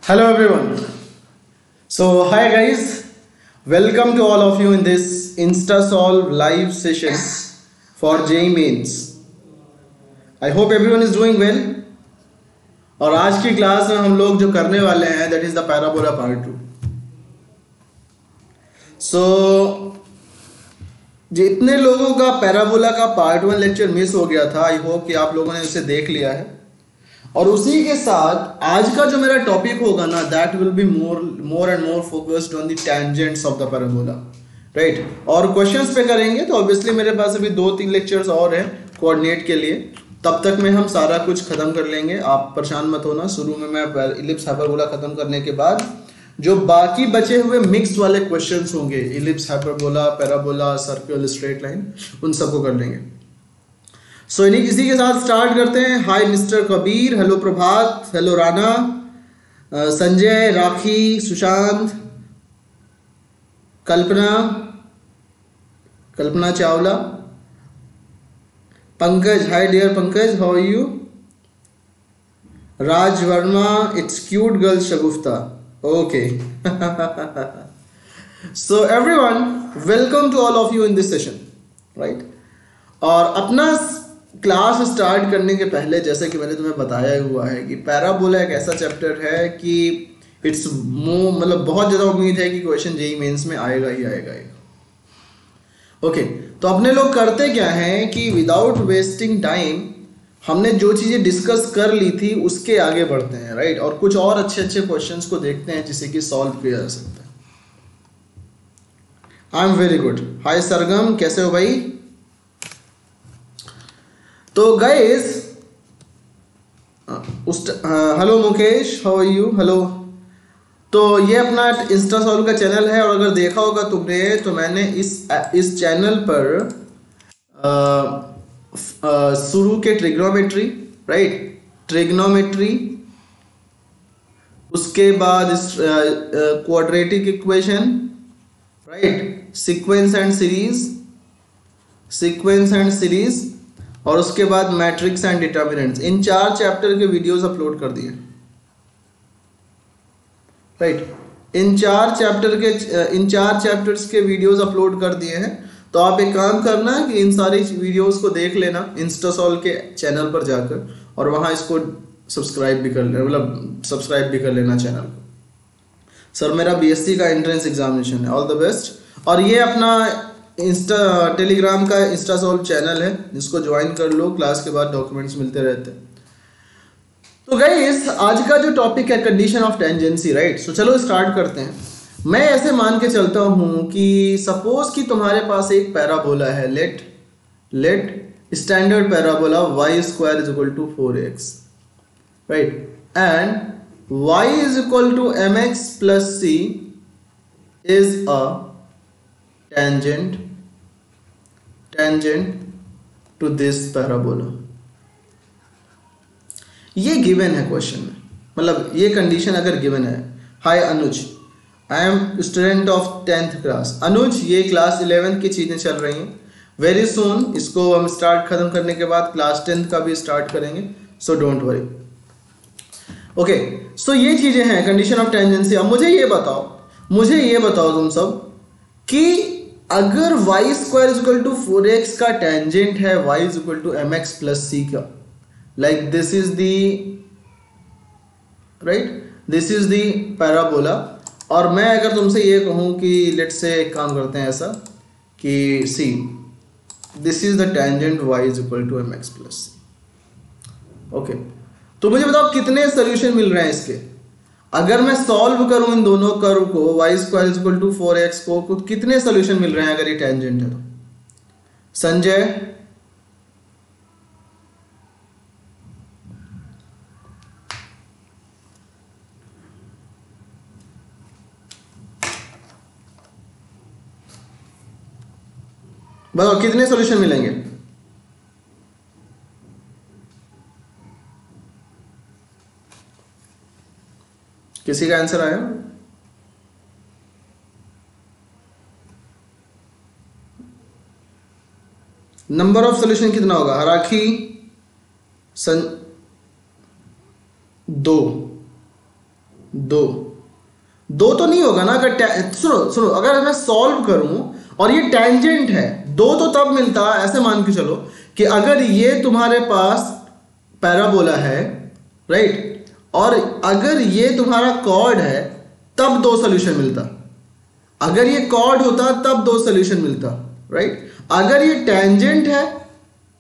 Hello everyone. So hi guys, welcome to all of you in this InstaSolve live session for JEE Mains. I hope everyone is doing well. और आज की class में हम लोग जो करने वाले हैं that is the parabola part 2. So जितने लोगों का पैराबोला का पार्ट 1 लेक्चर मिस हो गया था, आई होप कि आप लोगों ने उसे देख लिया है. और उसी के साथ आज का जो मेरा टॉपिक होगा ना, that will be more and more focused on the tangents of the parabola, right. और क्वेश्चंस पे करेंगे तो ऑब्वियसली मेरे पास अभी 2-3 लेक्चर्स और हैं कोऑर्डिनेट के लिए. तब तक में हम सारा कुछ खत्म कर लेंगे, आप परेशान मत होना. शुरू में मैं इलिप्स हाइपरबोला खत्म करने के बाद जो बाकी बचे हुए मिक्स्ड वाले क्वेश्चंस होंगे, ellipse hyperbola, parabola, circle, straight line, उन सबको कर लेंगे. सो इसी के साथ स्टार्ट करते हैं. Hi mister Kabir, hello Prabhat, hello Rana, Sanjay, Rakhi, Sushant, Kalpana Chawla, Pankaj, hi dear Pankaj, how are you. Raj Verma, it's cute girl Shagufta. Okay. So everyone, welcome to all of you in this session, right. और अपना क्लास स्टार्ट करने के पहले जैसे कि मैंने तुम्हें बताया हुआ है कि पैराबोला एक ऐसा चैप्टर है कि इट्स मतलब बहुत ज़्यादा उम्मीद है कि क्वेश्चन जेईई मेंस में आएगा ही आएगा. ओके, तो अपने लोग करते क्या हैं कि विदाउट वेस्टिंग टाइम हमने जो चीज़ें डिस्कस कर ली थी उसके आगे बढ़ते हैं, राइट. और कुछ और अच्छे अच्छे क्वेश्चंस को देखते हैं जिसे कि सॉल्व किया जा सकता है. I am very good. Hi Sargam, कैसे हो भाई. तो guys, hello Mukesh, how are you, hello. तो ये अपना इंस्टासॉल्व का चैनल है और अगर देखा होगा तुमने तो मैंने इस चैनल पर शुरू के ट्रिग्नोमेट्री, राइट, ट्रिग्नोमेट्री, उसके बाद quadratic equation, right, sequence and series, और उसके बाद matrix and determinants, in 4 chapter के वीडियोस अपलोड कर दिए, राइट. इन 4 चैप्टर्स के वीडियोस अपलोड कर दिए हैं. तो आप एक काम करना कि इन सारी वीडियोस को देख लेना इंस्टासॉल के चैनल पर जाकर, और वहां इसको सब्सक्राइब भी कर लेना, मतलब सब्सक्राइब भी कर लेना चैनल को. सर मेरा बीएससी का एंट्रेंस एग्जामिनेशन है, ऑल द बेस्ट. और ये अपना टेलीग्राम का इंस्टासॉल्व चैनल है, जिसको ज्वाइन कर लो. क्लास के बाद डॉक्यूमेंट्स मिलते रहते हैं. तो गाइस, आज का जो टॉपिक है कंडीशन ऑफ टेंजेंसी, राइट. सो चलो स्टार्ट करते हैं. मैं ऐसे मान के चलता हूं कि सपोज कि तुम्हारे पास एक पैराबोला है, let standard parabola y² = 4x, right, and y = mx + c is a tangent to this parabola. ये गिवन है क्वेश्चन में, मतलब ये कंडीशन अगर गिवन है. Hi Anuj, I am student of 10th class. Anuj, ये क्लास 11th की चीज़ें चल रही हैं. वेरी सून इसको हम स्टार्ट खत्म करने के बाद क्लास 10th का भी स्टार्ट करेंगे, सो डोंट वरी. ओके, सो ये चीज़ें हैं कंडीशन ऑफ टेंजेंसी. अब मुझे ये बताओ तुम सब कि अगर y² = 4x का टेंजेंट है y = mx + c का, like this is the parabola. और मैं अगर तुमसे ये कहूं कि लेट्स से एक काम करते हैं ऐसा कि see this is the tangent y = mx + c. Okay, तो मुझे बताओ कितने सोल्यूशन मिल रहे हैं इसके. अगर मैं सॉल्व करूं इन दोनों कर्व को, y² = 4x को कितने सोल्यूशन मिल रहे हैं अगर ये टेंजेंट है तो. संजय, बताओ कितने सोल्यूशन मिलेंगे. किसी का आंसर आया. नंबर ऑफ सोल्यूशन कितना होगा. हराखी, 2 दो तो नहीं होगा ना। अगर सुनो सुनो, अगर मैं सॉल्व करूं और ये टेंजेंट है, दो तो तब मिलता, ऐसे मान के चलो कि अगर ये तुम्हारे पास पैराबोला है, राइट, और अगर ये तुम्हारा कॉर्ड है तब दो सोल्यूशन मिलता। अगर ये कॉर्ड होता तब दो सोल्यूशन मिलता, राइट। अगर ये टेंजेंट है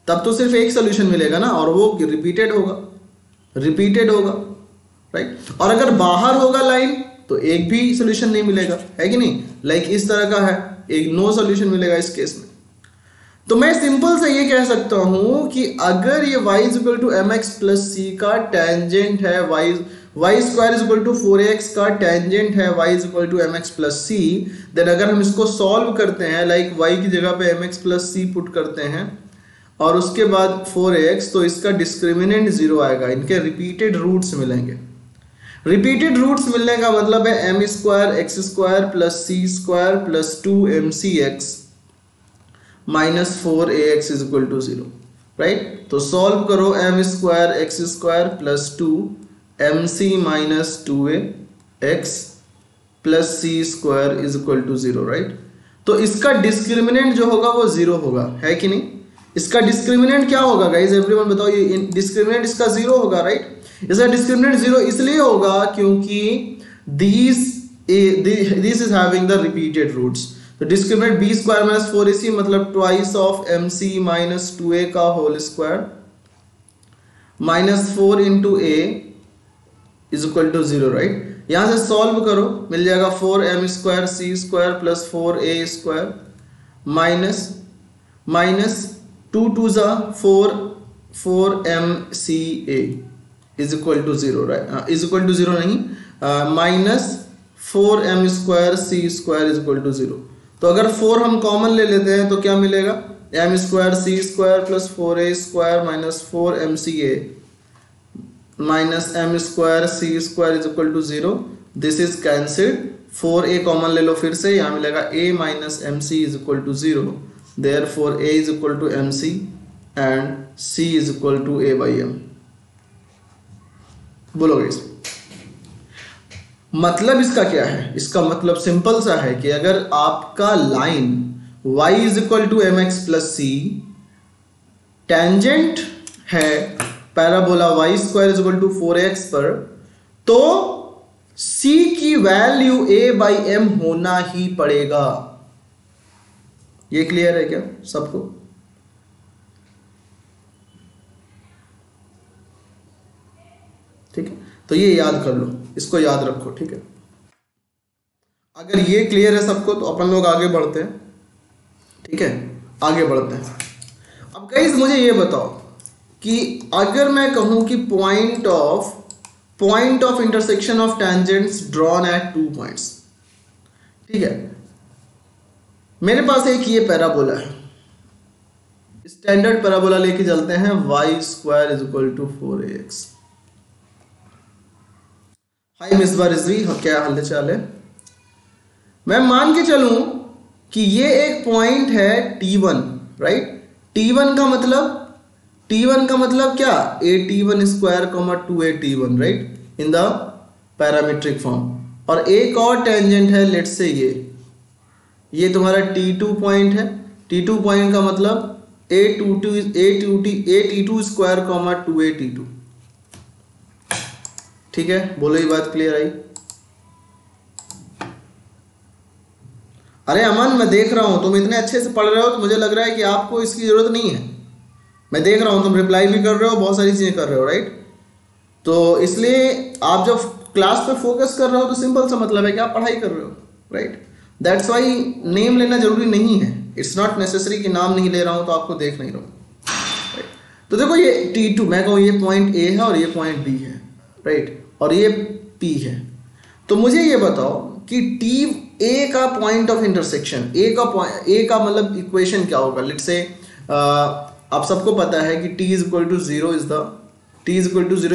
तब तो सिर्फ एक सोल्यूशन मिलेगा ना, और वो रिपीटेड होगा, राइट। और अगर बाहर होगा लाइन तो एक भी सोल्यूशन नहीं मिलेगा, है कि नहीं। लाइक इस तरह का है, एक नो सोल्यूशन मिलेगा इस केस में। तो मैं सिंपल से ये कह सकता हूं कि अगर ये y equal to M x plus c का टेंजेंट है, y square equal to 4x का टेंजेंट है y equal to M x plus C, then अगर हम इसको सॉल्व करते हैं, लाइक y की जगह पे एम एक्स प्लस सी पुट करते हैं और उसके बाद 4x, तो इसका डिस्क्रिमिनेंट 0 आएगा। इनके रिपीटेड रूट्स मिलेंगे। रिपीटेड रूट्स मिलने का मतलब है M square X square plus C square plus 2mcx minus 4ax is equal to 0, right. तो सॉल्व करो, M square X square plus 2mc minus 2ax plus C square is equal to 0, right. तो इसका discriminant जो होगा वो 0 होगा, है कि नहीं। इसका डिस्क्रिमिनेंट क्या होगा गाइस, एवरीवन बताओ। ये डिस्क्रिमिनेंट इसका 0 होगा, राइट। इसका डिस्क्रिमिनेंट 0 इसलिए होगा क्योंकि this is having the repeated roots. तो discriminant b square minus 4ac मतलब twice of mc minus 2a का whole square minus 4 into a is equal to 0, right. यहां से सॉल्व करो, मिल जाएगा 4m square c square plus 4a square minus 2 2 जा 4mca is equal to 0, right. Is equal to 0 नहीं, minus 4m square c square is equal to 0। तो अगर 4 हम कॉमन ले लेते हैं तो क्या मिलेगा, m square c square plus 4a square minus 4mca minus m square c square is equal to 0। This is cancelled, 4a common ले लो फिर से, यहाँ मिलेगा a minus mc is equal to 0। Therefore a is equal to mc and c is equal to a by m। बोलो guys, मतलब इसका क्या है। इसका मतलब सिंपल सा है कि अगर आपका line y is equal to M x plus c tangent है parabola y square is equal to 4x पर, तो c की वैल्यू a बाई एम होना ही पड़ेगा। ये क्लियर है क्या सबको। ठीक है, तो ये याद कर लो, इसको याद रखो, ठीक है। अगर ये क्लियर है सबको तो अपन लोग आगे बढ़ते हैं, ठीक है, आगे बढ़ते हैं। अब गाइस मुझे ये बताओ कि अगर मैं कहूं कि point of intersection of tangents drawn at 2 points, ठीक है। मेरे पास एक ये पैराबोला है, स्टैंडर्ड पैराबोला लेके चलते हैं, y square is equal to 4ax। Hi miss Rizvi, क्या हाल चाल है। मैं मान के चलूं कि ये एक पॉइंट है T1, राइट। T1 का मतलब क्या, a_t1 square 2a_t1, right, in the parametric form. और एक और टेंजेंट है, लेट्स से ये तुम्हारा T2 पॉइंट है। T2 पॉइंट का मतलब a_t2 स्क्वायर 2a_t2, ठीक है। बोलो, ये बात क्लियर आई। अरे अमन, मैं देख रहा हूं तुम इतने अच्छे से पढ़ रहे हो तो मुझे लग रहा है कि आपको इसकी जरूरत नहीं है। मैं देख रहा हूं तुम रिप्लाई भी कर रहे हो, बहुत सारी चीजें कर रहे हो, राइट। तो इसलिए आप जब क्लास पे फोकस कर रहे हो तो सिंपल सा मतलब है कि आप पढ़ाई कर रहे हो, राइट। दैट्स वाई नेम लेना जरूरी नहीं है। इट्स नॉट नेसेसरी कि नाम नहीं ले रहा हूं तो आपको देख नहीं रहा हूं, राइट। तो देखो ये T2, मैं कहूँ ये पॉइंट A है और ये पॉइंट B है, राइट, और ये P है। तो मुझे ये बताओ कि A का पॉइंट ऑफ इंटरसेक्शन, A का मतलब इक्वेशन क्या होगा। लेट्स से आप सबको पता है कि t is equal to 0 is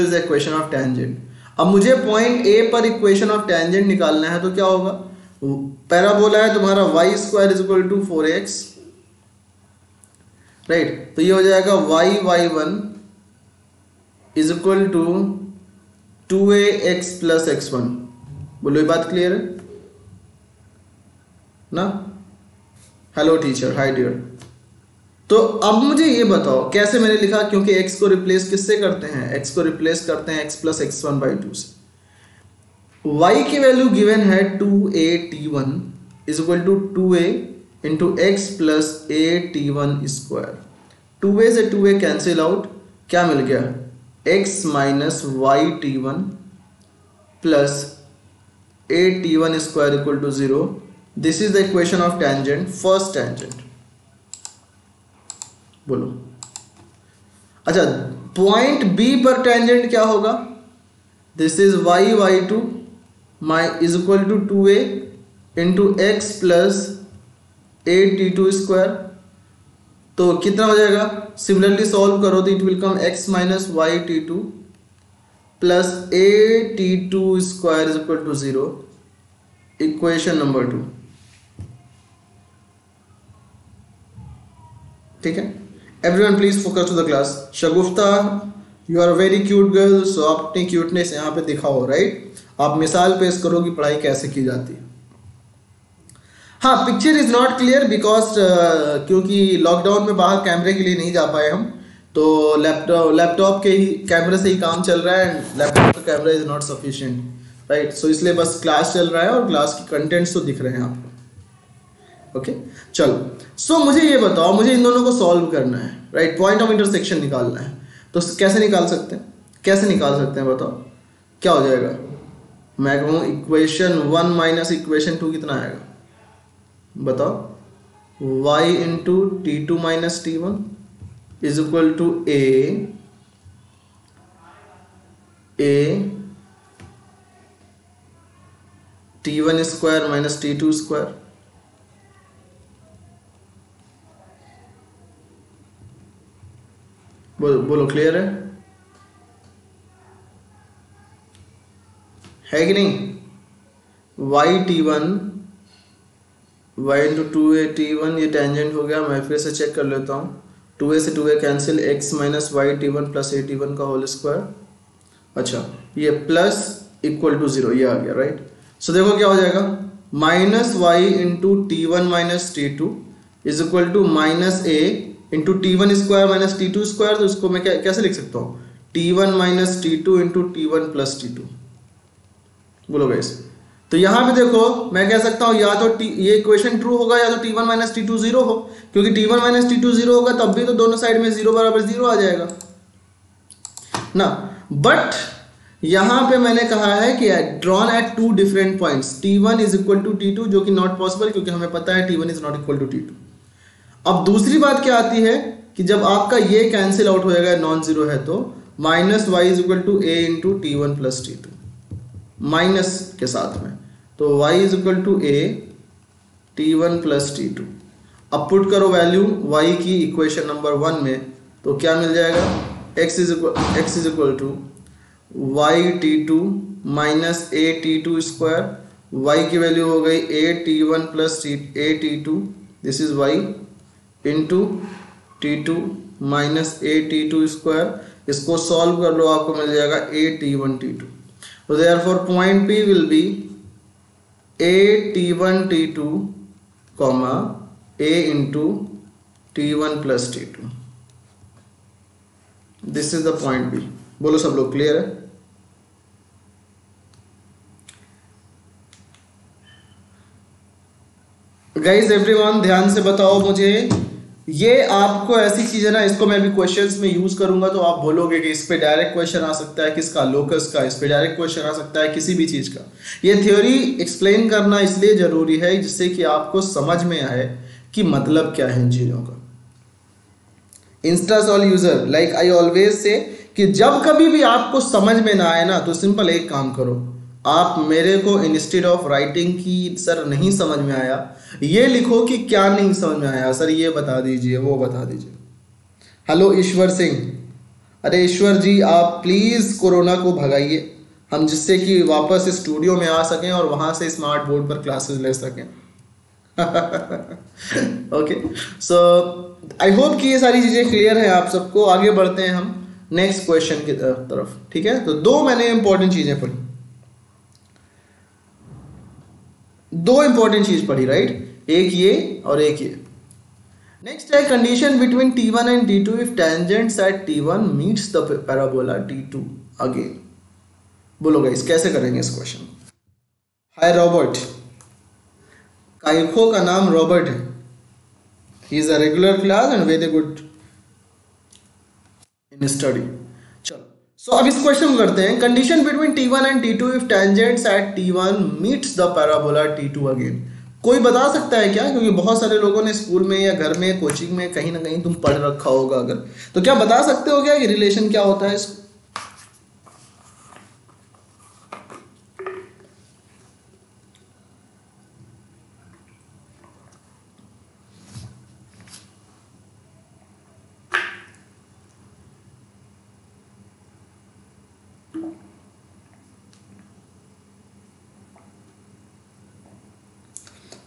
the equation of tangent. अब मुझे पॉइंट A पर इक्वेशन ऑफ टेंजेंट निकालना है, तो क्या होगा, पैराबोला है तुम्हारा y square is equal to 4x, right. तो ये हो जाएगा y1 is equal to 2ax plus x1, बोलो, ये बात क्लियर है ना? Hello teacher, hi dear. तो अब मुझे ये बताओ कैसे मैंने लिखा, क्योंकि x को रिप्लेस किससे करते हैं? x को रिप्लेस करते हैं x प्लस x1 बाई 2 से। y की वैल्यू गिवन है 2a t1 is equal to 2a into x plus a t1 square. 2a से 2a कैंसिल आउट, क्या मिल गया? x minus y t1 plus a t1 square equal to 0। This is the equation of tangent, first tangent. बोलो। अच्छा, point B पर tangent क्या होगा? This is y y to my is equal to 2a into x plus a t2 square. तो कितना हो जाएगा? Similarly solve करो तो it will come x minus y t2 plus a t2 square is equal to 0। Equation number 2। ठीक है, everyone please focus to the class. Shagufta, you are very cute girl, so आप अपनी क्यूटनेस यहाँ पे दिखाओ, right? आप मिसाल पेश करो कि पढ़ाई कैसे की जाती है। हाँ, picture is not clear because क्योंकि लॉकडाउन में बाहर कैमरे के लिए नहीं जा पाए हम, तो लैपटॉप के ही कैमरे से ही काम चल रहा है एंड लैपटॉप का camera is not sufficient, right? So इसलिए बस क्लास चल रहा है और क्लास की कंटेंट्स तो दिख रहे हैं आपको। ओके, चलो। सो मुझे ये बताओ, मुझे इन दोनों को सॉल्व करना है, राइट? पॉइंट ऑफ इंटरसेक्शन निकालना है। तो कैसे निकाल सकते हैं? कैसे निकाल सकते हैं बताओ, क्या हो जाएगा? मैं कहूँ इक्वेशन 1 माइनस इक्वेशन 2 कितना आएगा बताओ? y into t2 minus t1 is equal to a t1 square minus t2 square. बोलो, क्लियर है कि नहीं? y t1 y into 2a t1 ये टेंजेंट हो गया। मैं फिर से चेक कर लेता हूँ। 2a से 2a cancel, x minus y t1 plus a t1 का होल स्क्वायर। अच्छा, ये प्लस इक्वल टू 0 ये आ गया, राइट? सो देखो क्या हो जाएगा? Minus y into t1 minus t2 is equal to minus a into t1 square minus t2 square. तो इसको मैं कैसे लिख सकता हूँ? t1 minus t2 into t1 plus t2। बोलो गाइस। तो यहाँ पे देखो मैं कह सकता हूँ या तो ये इक्वेशन ट्रू होगा या तो t1 माइनस t2 0 हो, क्योंकि t1 माइनस t2 0 होगा तब भी तो दोनों साइड में 0 बराबर 0 आ जाएगा ना। बट यहाँ पे मैंने कहा है कि drawn at 2 different points, t1 is equal to t2, जो कि नॉट पॉसिबल क्योंकि हमें पता है t1 is not equal to t2। अब दूसरी बात क्या आती है कि जब आपका ये कैंसिल आउट हो जाएगा, नॉन जीरो है, तो minus y is equal to a into t1 plus t2 minus के साथ में, तो y is equal to a t1 plus t2। अब पुट करो वैल्यू y की इक्वेशन नंबर 1 में, तो क्या मिल जाएगा? x is equal to y t2 minus a t2 square. y की वैल्यू हो गई a t1 plus a t2, this is y into t2 minus a t2 square. इसको सॉल्व कर लो, आपको मिल जाएगा a t1 t2। तो therefore point P will be a t1 t2 comma a into t1 plus t2। This is the point B। बोलो सब लोग, clear है? Guys everyone ध्यान से बताओ मुझे, ये आपको ऐसी चीज है ना, इसको मैं भी क्वेश्चंस में यूज करूंगा तो आप बोलोगे कि इस पे डायरेक्ट क्वेश्चन आ सकता है, किसका? लोकस का। इस पे डायरेक्ट क्वेश्चन आ सकता है किसी भी चीज का। ये थ्योरी एक्सप्लेन करना इसलिए जरूरी है जिससे कि आपको समझ में आए कि मतलब क्या है इन चीजों का। इंस्टासॉल user, like I always say कि जब कभी भी आपको समझ में ना आए ना, तो सिंपल एक काम करो, आप मेरे को इंस्टेड ऑफ राइटिंग की सर नहीं समझ में आया, ये लिखो कि क्या नहीं समझ में आया सर, ये बता दीजिए, वो बता दीजिए। हेलो ईश्वर सिंह, अरे ईश्वर जी आप प्लीज कोरोना को भगाइए, हम जिससे कि वापस स्टूडियो में आ सकें और वहां से स्मार्ट बोर्ड पर क्लासेस ले सकें। ओके, सो आई होप कि ये सारी चीजें क्लियर है आप सबको। आगे बढ़ते हैं हम नेक्स्ट क्वेश्चन की तरफ, ठीक है? तो दो मैंने इंपॉर्टेंट चीजें पढ़ी। दो इंपॉर्टेंट चीज पढ़ी, राइट, एक ये और एक ये। नेक्स्ट है condition between T1 and T2 if tangents at T1 meets the parabola T2 again. बोलो गाइस कैसे करेंगे इस क्वेश्चन। हाय रॉबर्ट, काइको का नाम रॉबर्ट है, he is a regular class and very good in study. चलो सो अब इस क्वेश्चन को करते हैं। Condition between T1 and T2 if tangents at T1 meets the parabola T2 again. कोई बता सकता है क्या? क्योंकि बहुत सारे लोगों ने स्कूल में या घर में कोचिंग में कहीं ना कहीं तुम पढ़ रखा होगा, अगर तो क्या बता सकते हो क्या कि रिलेशन क्या होता है इसको?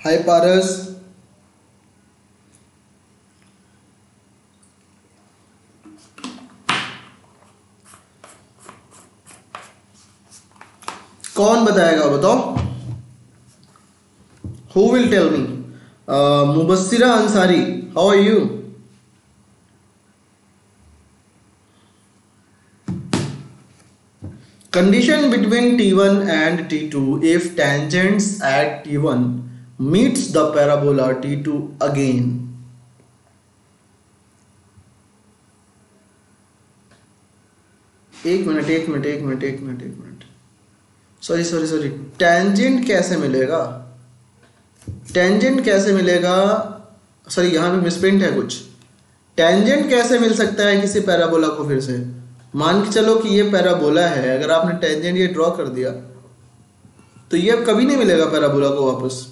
हाय पारस, कौन बताएगा बताओ? Who will tell me? Mubassira Ansari, how are you? Condition between T1 and T2 if tangents at T1 meets the parabola T2 again. एक मिनट सॉरी टेंजेंट कैसे मिलेगा? टेंजेंट कैसे मिलेगा? सॉरी यहाँ पे मिसप्रिंट है कुछ। टेंजेंट कैसे मिल सकता है किसी पैराबोला को? फिर से मान के चलो कि ये पैराबोला है, अगर आपने टेंजेंट ये ड्रॉ कर दिया तो ये कभी नहीं मिलेगा पैराबोला को वापस।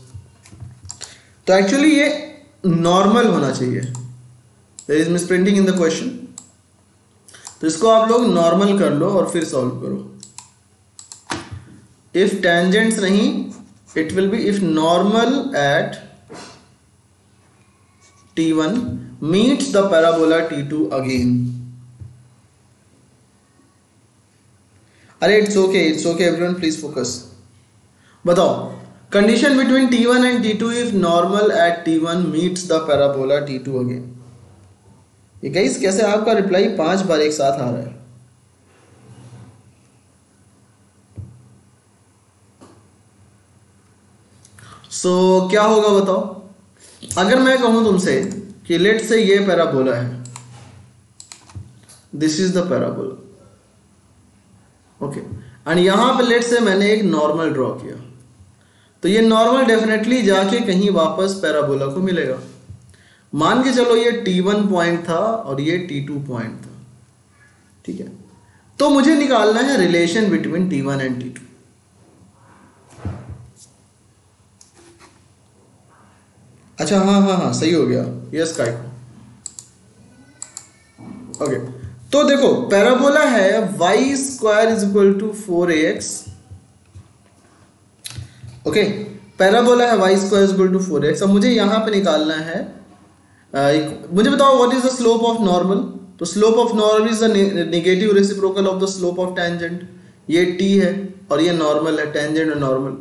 तो एक्चुअली ये नॉर्मल होना चाहिए। There is misprinting in the question, तो इसको आप लोग नॉर्मल कर लो और फिर सॉल्व करो। इफ टेंजेंट्स नहीं, it will be if normal at T1 meets the parabola T2 again. अरे it's okay everyone please focus. बताओ condition between T1 and T2 if normal at T1 meets the parabola T2 again. ये guys कैसे आपका reply 5 बार एक साथ आ रहा है? सो क्या होगा बताओ? अगर मैं कहूं तुमसे कि लेट से ये पैराबोला है, this is the parabola, okay, and यहां पे लेट से मैंने एक नॉर्मल ड्रॉ किया, तो ये नॉर्मल डेफिनेटली जाके कहीं वापस पैराबोला को मिलेगा। मान के चलो ये T1 पॉइंट था और ये T2 पॉइंट था, ठीक है। तो मुझे निकालना है relation between T1 and T2। अच्छा हाँ सही हो गया, यस काइको, ओके। तो देखो पैराबोला है y square is equal to 4ax, okay. Parabola है y square is equal to 4ax। अब मुझे यहां पे निकालना है मुझे बताओ what is the slope of normal? तो slope of normal is the negative reciprocal of the slope of tangent. ये t है और ये नॉर्मल है, टेंजेंट और नॉर्मल।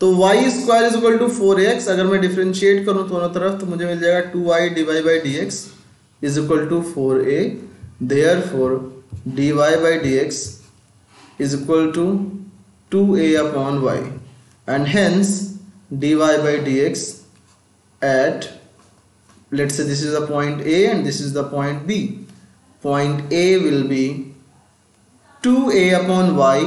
तो y square is equal to 4x, अगर मैं डिफरेंशिएट करूं दोनों तरफ तो मुझे मिल जाएगा 2y divide by dx is equal to 4a, therefore dy by dx is equal to 2a upon y, and hence dy by dx at, let's say this is the point A and this is the point B. Point A will be 2a upon y,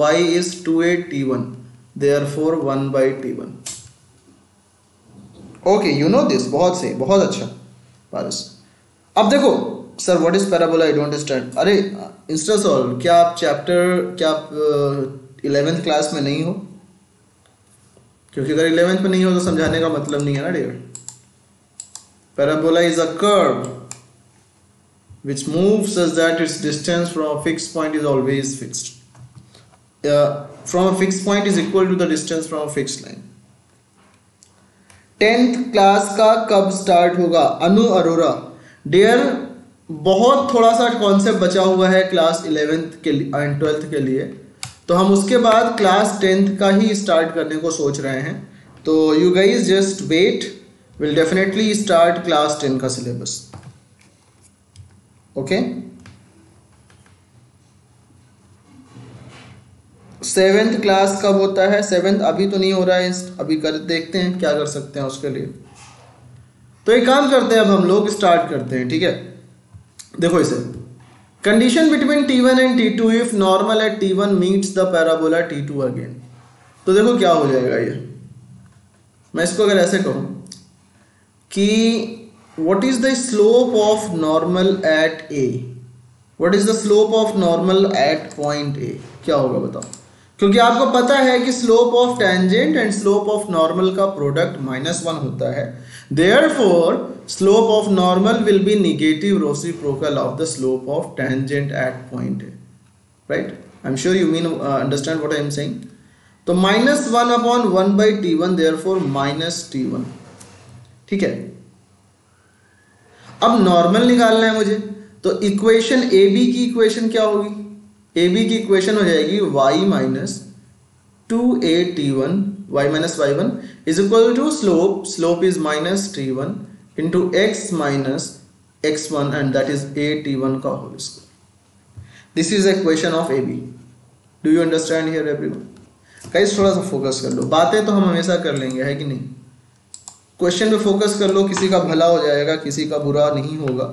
y is 2a t1, therefore 1 by t1. Okay, you know this, बहुत सही, बहुत अच्छा पारस। अब देखो sir what is parabola, I don't understand. अरे Insta solve, क्या आप 11th class में नहीं हो? क्योंकि अगर 11th में नहीं हो तो समझाने का मतलब नहीं है ना dear. Parabola is a curve which moves such that its distance from a fixed point is always fixed. From a fixed point is equal to the distance from a fixed line. 10th class का कब start होगा? अनु Arora dear, बहुत थोड़ा सा concept बचा हुआ है class 11th के लिए एंड 12th के लिए, तो हम उसके बाद क्लास 10th का ही स्टार्ट करने को सोच रहे हैं। तो you guys just wait, will definitely start class 10 का सिलेबस। ओके, 7th क्लास कब होता है? 7th अभी तो नहीं हो रहा है, अभी कर देखते हैं क्या कर सकते हैं उसके लिए। तो एक काम करते हैं, अब हम लोग स्टार्ट करते हैं, ठीक है। देखो इसे, condition between T1 and T2 if normal at T1 meets the parabola T2 again. तो देखो क्या हो जाएगा ये, मैं इसको अगर ऐसे कहूं कि what is the slope of normal at A, what is the slope of normal at point A, क्या होगा बताओ? क्योंकि आपको पता है कि slope of tangent and slope of normal का प्रोडक्ट -1 होता है, therefore slope of normal will be negative reciprocal of the slope of tangent at point A, right? I am sure you mean understand what I am saying. तो -1/1/T1 therefore -T1, ठीक है। अब normal निकालना है मुझे, तो equation A B की equation क्या होगी? ए बी की इक्वेशन हो जाएगी y minus 2a/T1 y minus y1 is equal to slope is -T1 into x minus x1 and that is a/T1 का whole square. This is equation of A B. Do you understand here everyone? Guys थोड़ा सा focus कर लो, बातें तो हम हमेशा कर लेंगे, है कि नहीं? क्वेश्चन पे फोकस कर लो, किसी का भला हो जाएगा, किसी का बुरा नहीं होगा,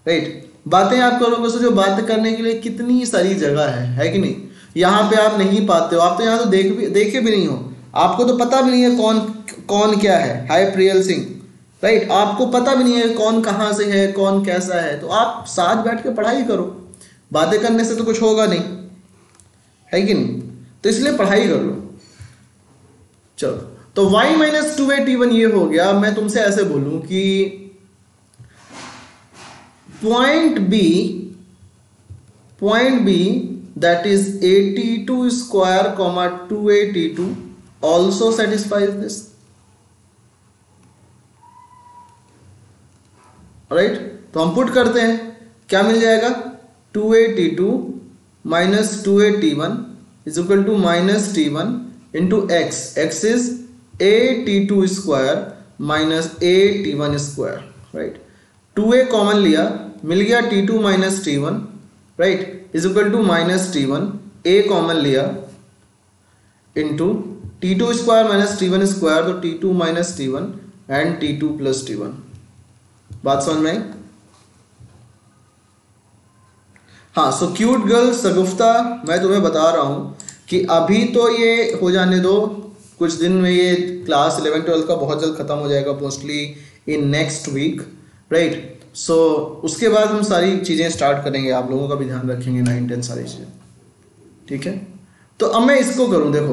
राइट? बातें आप करोगे, सोचो बात करने के लिए कितनी सारी जगह है कि नहीं? यहाँ पे आप नहीं पाते हो, आप तो यहाँ तो देखे भी नहीं हो, आपको तो पता भी नहीं है कौन क्या है। हाय प्रियल सिंह, राइट? आपको पता भी नहीं है कौन कहाँ से है, कौन कैसा है, तो आप साथ बैठ के पढ़ाई करो, बातें करने से तो कुछ होगा नहीं, है कि नहीं? तो इसलिए पढ़ाई कर लो। चलो, तो y माइनस 2a/T1 ये हो गया। मैं तुमसे ऐसे बोलूं कि point B that is a/T2 square comma 2a/T2 also satisfies this, right? तो हम पुट करते हैं, क्या मिल जाएगा? 2a/T2 minus 2a/T1 is equal to -T1 into x is a/T2 square minus a/T1 square, right? 2a common लिया, मिल गया T2 minus T1, right, is equal to -T1, a common लिया into T2 square minus T1 square, तो T2 minus T1 and T2 plus T1। बात समझ में आई? हाँ, so cute girl Shagufta, मैं तुम्हें बता रहा हूं कि अभी तो ये हो जाने दो, कुछ दिन में ये क्लास 11-12 का बहुत जल्द खत्म हो जाएगा, mostly in next week, right? So उसके बाद हम सारी चीज़ें स्टार्ट करेंगे, आप लोगों का भी ध्यान रखेंगे, 9-10 सारी चीज़ें, ठीक है? तो अब मैं इसको करूं, देखो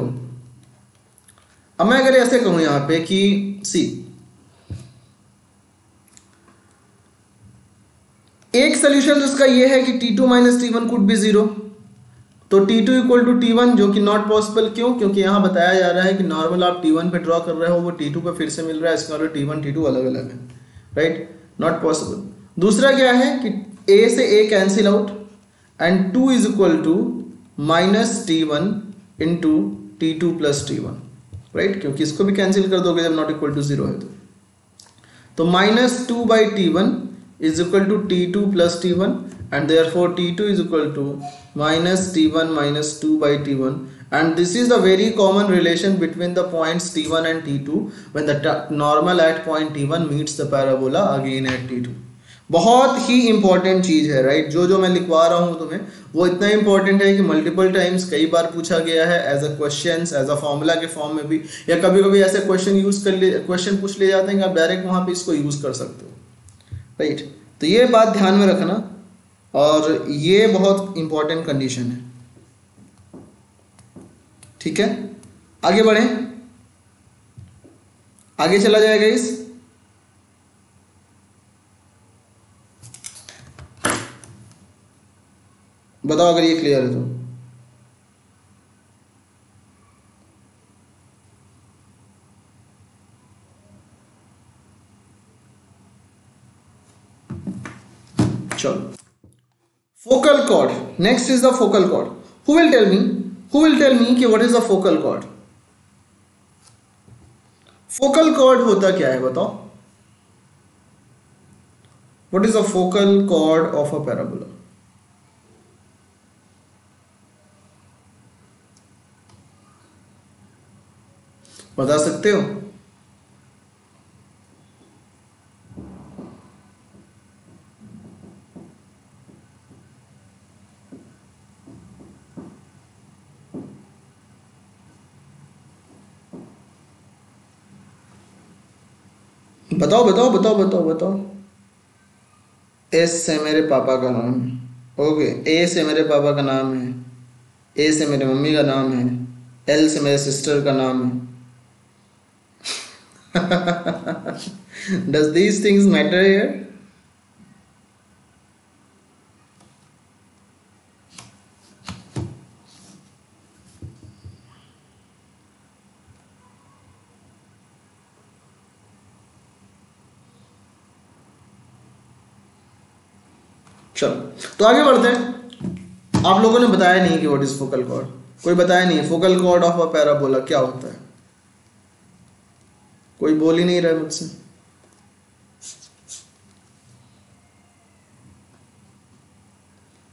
अब मैं अगर ऐसे कहूं यहाँ पे कि सी, एक सोल्यूशन उसका ये है कि T2 minus T1 could be 0, तो T2 इक्वल टू T1, जो कि नॉट पॉसिबल। क्यों? क्योंकि यहाँ बताया जा रहा है कि नॉर्मल आप T1 पे ड्रॉ कर रहे हो, वो T2 पे फिर से मिल रहा है, इसका मतलब T1 T2 अलग अलग है, राइट? Not possible. दूसरा क्या है कि A से A cancel out and 2 is equal to -T1 into T2 plus T1, right? क्योंकि इसको भी कैंसिल कर दोगे जब नॉट इक्वल टू 0 है तो -2/T1 is equal to T2 plus T1 and therefore T2 is equal to -T1 minus 2/T1, and this is the very common relation between the points T1 and T2 when the normal at point T1 meets the parabola again at T2। बहुत ही important चीज है, right? जो मैं लिखवा रहा हूँ तुम्हें वो इतना इंपॉर्टेंट है कि मल्टीपल टाइम्स कई बार पूछा गया है as a question, as a formula के फॉर्म में भी, या कभी कभी ऐसे क्वेश्चन पूछ लिए जाते हैं कि आप डायरेक्ट वहाँ पे इसको यूज कर सकते हो, राइट? तो ये बात ध्यान में रखना, और ये बहुत इंपॉर्टेंट कंडीशन है, ठीक है? आगे बढ़ें, आगे चला जाएगा इस, बताओ अगर ये क्लियर है तो। चलो, focal chord, next is the focal chord. Who will tell me कि what is the focal chord? Focal chord होता क्या है बताओ? What is a focal chord of a parabola? बता सकते हो? बताओ बताओ बताओ बताओ बताओ। एस से मेरे पापा का नाम है, ओके। ए से मेरे पापा का नाम है, ए से मेरे मम्मी का नाम है, एल से मेरे सिस्टर का नाम है। Does these things matter here? चलो तो आगे बढ़ते हैं। आप लोगों ने बताया नहीं कि व्हाट इज फोकल कॉर्ड, कोई बताया नहीं focal chord of a parabola क्या होता है, कोई बोल ही नहीं रहा है मुझसे।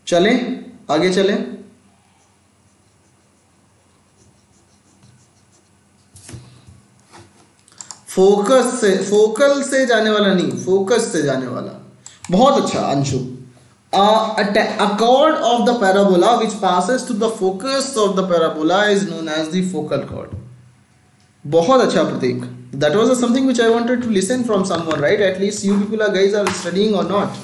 चलें आगे चलें। फोकस से, फोकल से जाने वाला नहीं, फोकस से जाने वाला। बहुत अच्छा Anshu. A chord of the parabola which passes to the focus of the parabola is known as the focal chord. बहुत अच्छा प्रतीक। That was something which I wanted to listen from someone, right? At least you people are guys are studying or not?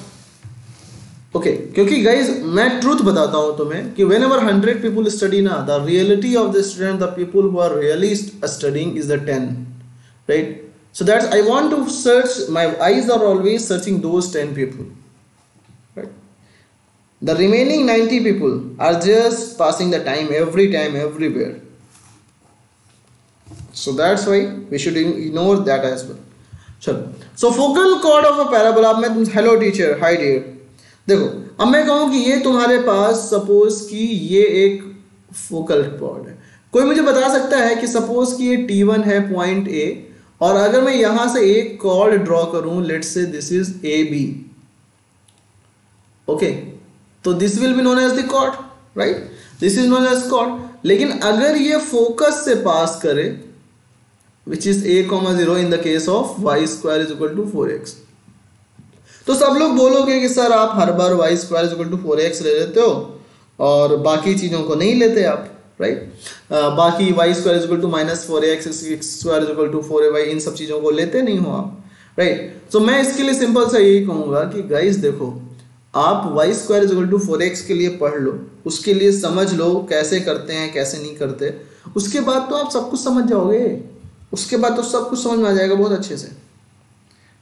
Okay, क्योंकि guys मैं truth बताता हूँ तुम्हें कि whenever 100 people study ना, the reality of the student, the people who are really studying is the 10, right? So that's I want to search. My eyes are always searching those 10 people, right? The remaining 90 people are just passing the time every time, everywhere. So that's why we should ignore that as well. चलो, so focal chord of a parabola। अब मैं तुम hello teacher, hi dear। देखो अब मैं कहूँ कि ये तुम्हारे पास सपोज कि ये एक फोकल कॉर्ड है। कोई मुझे बता सकता है कि सपोज कि ये T1 है पॉइंट A, और अगर मैं यहां से एक कॉर्ड ड्रॉ करूं, let's say this is AB, okay, तो this will be known as the chord, right? This is known as chord. लेकिन अगर ये फोकस से पास करे, which is A,0 in the case of y² is equal to 4x, तो सब लोग बोलोगे कि सर आप हर बार y² is equal to 4x ले लेते हो और बाकी चीज़ों को नहीं लेते आप, राइट? बाकी y² is equal to -4x, x² is equal to 4ay, इन सब चीज़ों को लेते नहीं हो आप, राइट? तो मैं इसके लिए सिंपल सा यही कहूँगा कि गाइस देखो, आप y² is equal to 4x के लिए पढ़ लो, उसके लिए समझ लो कैसे करते हैं कैसे नहीं करते, उसके बाद तो आप सब कुछ समझ जाओगे, उसके बाद तो सब कुछ समझ में आ जाएगा बहुत अच्छे से,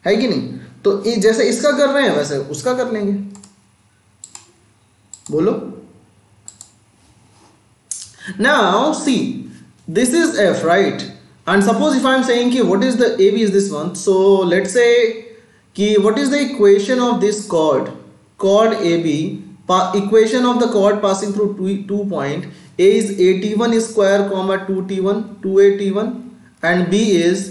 है कि नहीं? तो जैसे इसका कर रहे हैं वैसे उसका कर लेंगे, बोलो। Now see, this is f, right? And suppose if I am saying कि what is the AB is this one, so let's say कि what is the equation of this chord AB, equation of the chord passing through two point, A is AT1 square comma 2T1 2AT1 and B is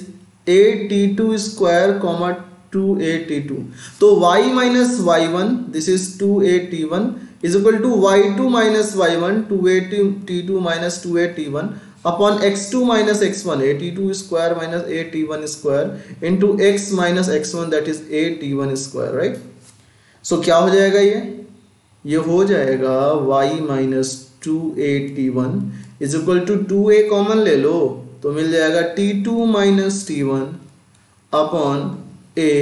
AT2 square comma 2AT2. तो y minus y1, this is 2AT1 is equal to y2 minus y1 2AT2 minus 2AT1 upon x2 minus x1 AT2 square minus AT1 square into x minus x1 that is AT1 square, right? So क्या हो जाएगा ये हो जाएगा y minus 2AT1 is equal to 2a common ले लो तो मिल जाएगा T2 minus T1 upon a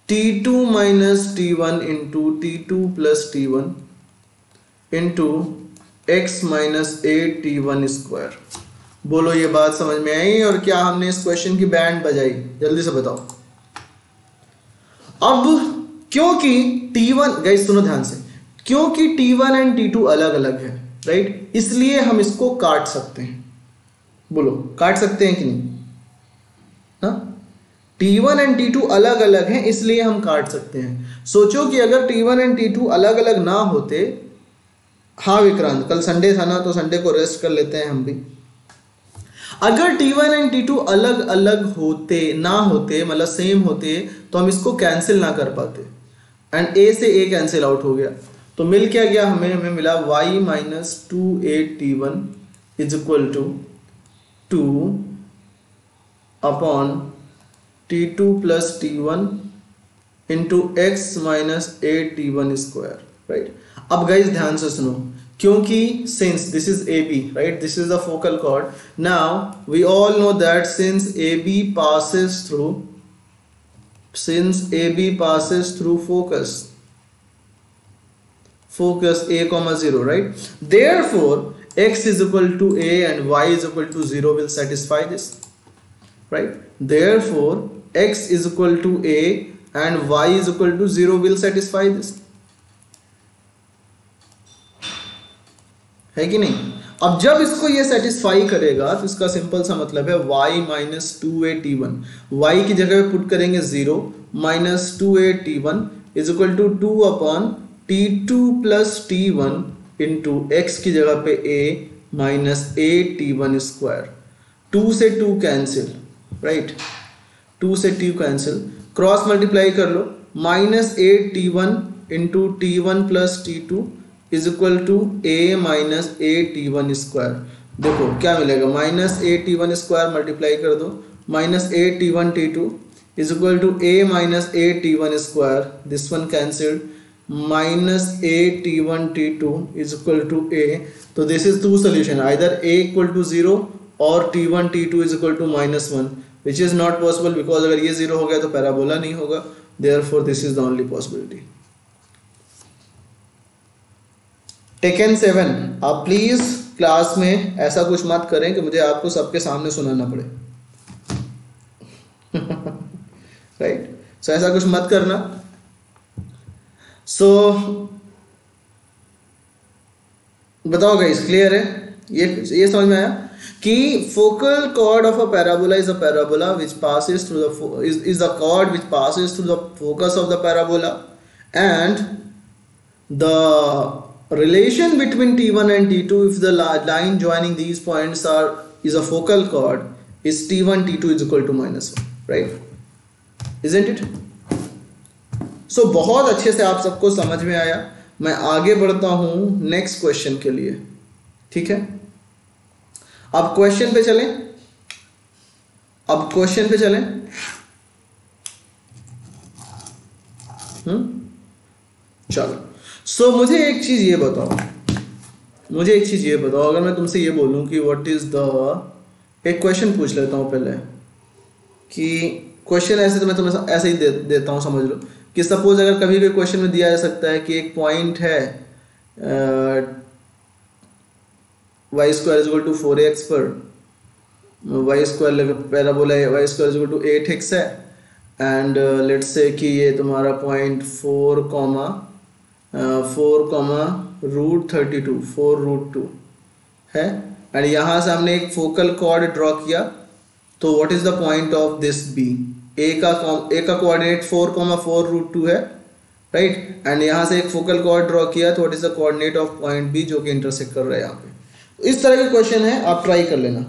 T2 minus T1 into T2 plus T1 into x minus a T1 square. बोलो ये बात समझ में आई और क्या हमने इस क्वेश्चन की बैंड बजाई? जल्दी से बताओ। अब क्योंकि T1, गाइस सुनो ध्यान से, क्योंकि T1 एंड T2 अलग अलग है, राइट? इसलिए हम इसको काट सकते हैं। बोलो काट सकते हैं कि नहीं? हाँ, T1 एंड T2 अलग अलग हैं इसलिए हम काट सकते हैं। सोचो कि अगर T1 एंड T2 अलग अलग ना होते, हाँ विक्रांत कल संडे था ना तो संडे को रेस्ट कर लेते हैं हम भी। अगर T1 एंड T2 अलग अलग होते ना होते, मतलब सेम होते, तो हम इसको कैंसिल ना कर पाते, एंड A से A कैंसिल आउट हो गया, तो मिल क्या गया हमें, हमें मिला y minus 2a t1 is equal to 2 upon T2 plus T1 into x minus A T one square, right. अब गाइज ध्यान से सुनो, क्योंकि since this is A B, right, this is the focal chord, now we all know that since A B passes through, since AB passes through focus a comma 0, right, therefore x is equal to a and y is equal to 0 will satisfy this, right, therefore x is equal to a and y is equal to 0 will satisfy this, है कि नहीं। अब जब इसको ये satisfy करेगा तो इसका सिंपल सा मतलब है y minus 2a t1, y की जगह पे पुट करेंगे 0, minus 2a t1 is equal to 2 upon t2 plus t1 into x की जगह पे a minus a t1 square, 2 से 2 कैंसिल, राइट, 2 से 2 कैंसिल, क्रॉस मल्टीप्लाई कर लो, minus a t1 into t1 plus t2 is equal to a minus a t1 square. देखो क्या मिलेगा, minus a t1 square multiply कर दो, minus a t1 t2 is equal to a minus a t1 square, this one cancelled, minus a t1 t2 is equal to a, तो this is two solution, either a equal to 0 और t1 t2 is equal to -1, which is not possible, because अगर ये 0 हो गया तो parabola नहीं होगा, therefore this is the only possibility. Taken 7, आप प्लीज क्लास में ऐसा कुछ मत करें कि मुझे आपको सबके सामने सुनाना पड़े, राइट, सो ऐसा कुछ मत करना। सो बताओ गाइस, क्लियर है, ये समझ में आया कि focal chord of a parabola is a parabola which passes through the is a cord which passes through the focus of the parabola, and the relation between T1 and T2, if the line joining these points is a focal chord, is T1 T2 is equal to -1, right, isn't it? So बहुत अच्छे से आप सबको समझ में आया। मैं आगे बढ़ता हूं नेक्स्ट क्वेश्चन के लिए, ठीक है। अब क्वेश्चन पे चलें, चलो। सो मुझे एक चीज ये बताओ, अगर मैं तुमसे ये बोलूं कि व्हाट इज द, एक क्वेश्चन पूछ लेता हूं पहले, कि क्वेश्चन ऐसे तो मैं तुम्हें ऐसे ही देता हूं, समझ लो कि सपोज अगर कभी भी क्वेश्चन में दिया जा सकता है कि एक पॉइंट है y square is equal to 4x पर, y स्क्वायर पैराबोला है, y square is equal to 8x है, एंड लेट्स से कि ये तुम्हारा पॉइंट 4 रूट 32 4 रूट 2 है, एंड यहाँ से हमने एक फोकल कॉर्ड ड्रॉ किया, तो what is the point of this B, A का कोऑर्डिनेट 4 रूट 2 है, राइट, एंड यहाँ से एक फोकल कॉर्ड ड्रॉ किया, तो what is the coordinate of point B जो कि इंटरसेक्ट कर रहा है यहाँ पे। तो इस तरह के क्वेश्चन है, आप ट्राई कर लेना,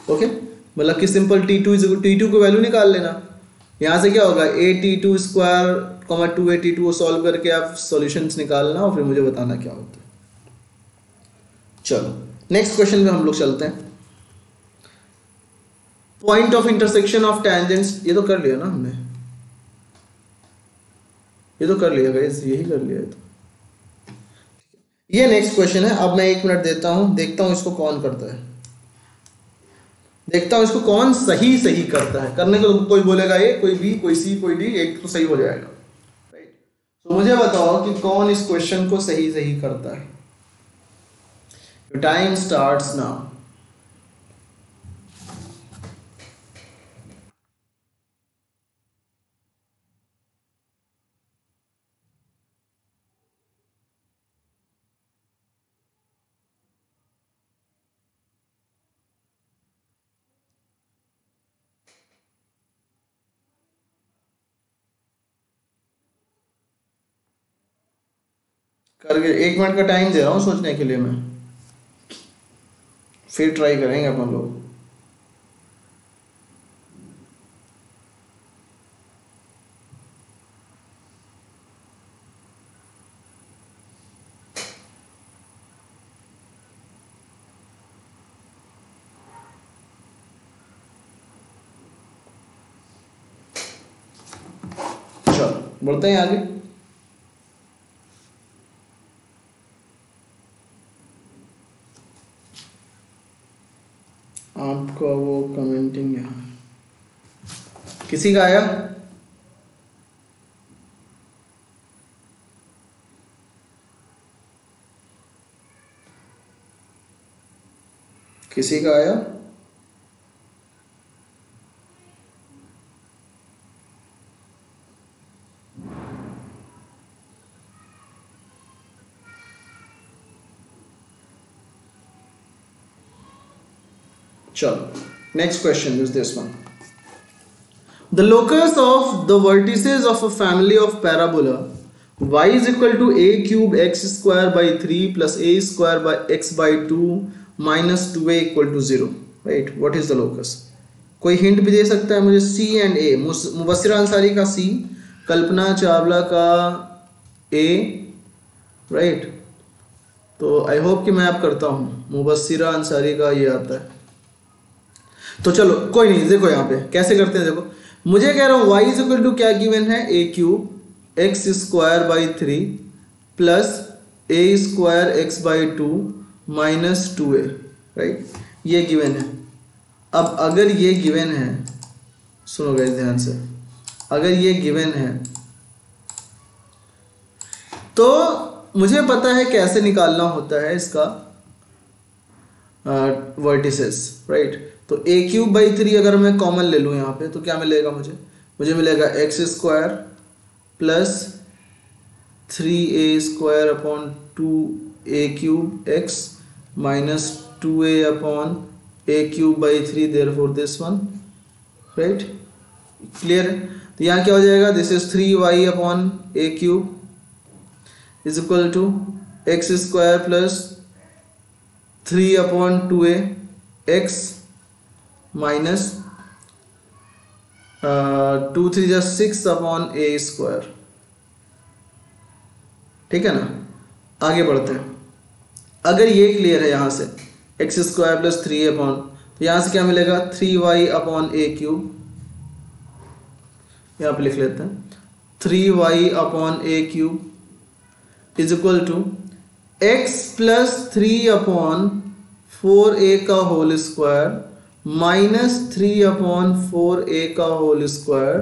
ओके, मतलब कि सिंपल T2 को वैल्यू निकाल लेना, यहाँ से क्या होगा a t2 square 2a t2 को सॉल्व करके आप सॉल्यूशंस निकालना और फिर मुझे बताना क्या होता है। चलो नेक्स्ट क्वेश्चन में हम लोग चलते हैं। Point of intersection of tangents, ये तो कर लिया ना हमने, ये तो कर लिया गाइस, यही कर लिया है। तो ये नेक्स्ट क्वेश्चन है। अब मैं 1 मिनट देता हूं, देखता हूं इसको कौन करता है, देखता हूं इसको कौन सही करता है। करने को तो कोई बोलेगा ए, कोई बी, कोई सी, कोई डी, एक तो सही हो जाएगा, राइट। तो मुझे बताओ कि कौन इस क्वेश्चन को सही करता है। Time starts now. करके 1 मिनट का टाइम दे रहा हूं सोचने के लिए मैं। फिर ट्राई करेंगे अपन लोग। चलो बढ़ते हैं आगे। आपका वो कमेंटिंग यहाँ किसी का आया? किसी का आया? चलो next question is this one. The locus of the vertices of a family of parabola y is equal to a cube x square by 3 plus a square by x by 2 minus 2a equal to 0, right? What is the locus? कोई hint भी दे सकता है मुझे? C and A, मुबस्सिरा Ansari का C, Kalpana Chawla का A, right? तो I hope कि मैं अब करता हूँ, मुबस्सिरा अंसारी का ये आता है। तो चलो कोई नहीं, देखो यहाँ पे कैसे करते हैं। देखो मुझे कह रहा हूँ y इज इक्वल टू क्या गिवन है, a cube x square by 3 plus a square x by 2 minus 2a, right? ये गिवन है। अब अगर ये गिवन है, सुनो गाइस ध्यान से, अगर ये गिवन है तो मुझे पता है कैसे निकालना होता है इसका वर्टिसेस, राइट? तो a क्यूब बाई 3 अगर मैं कॉमन ले लूँ यहाँ पे तो क्या मिलेगा मुझे मिलेगा x square plus 3a square upon 2a cube x minus 2a upon a cube by 3, therefore this one, right? Clear है? तो यहाँ क्या हो जाएगा, this is 3y upon a cube is equal to x square plus 3 upon 2a x minus 2 3 जा 6 upon a square. ठीक है ना? आगे बढ़ते हैं। अगर ये क्लियर है यहाँ से एक्स स्क्वायर प्लस 3 अपॉन, तो यहाँ से क्या मिलेगा 3y अपॉन a क्यूब, यहाँ पे लिख लेते हैं 3y upon a cube is equal to x plus 3 upon 4a का whole square minus 3 upon 4a का whole square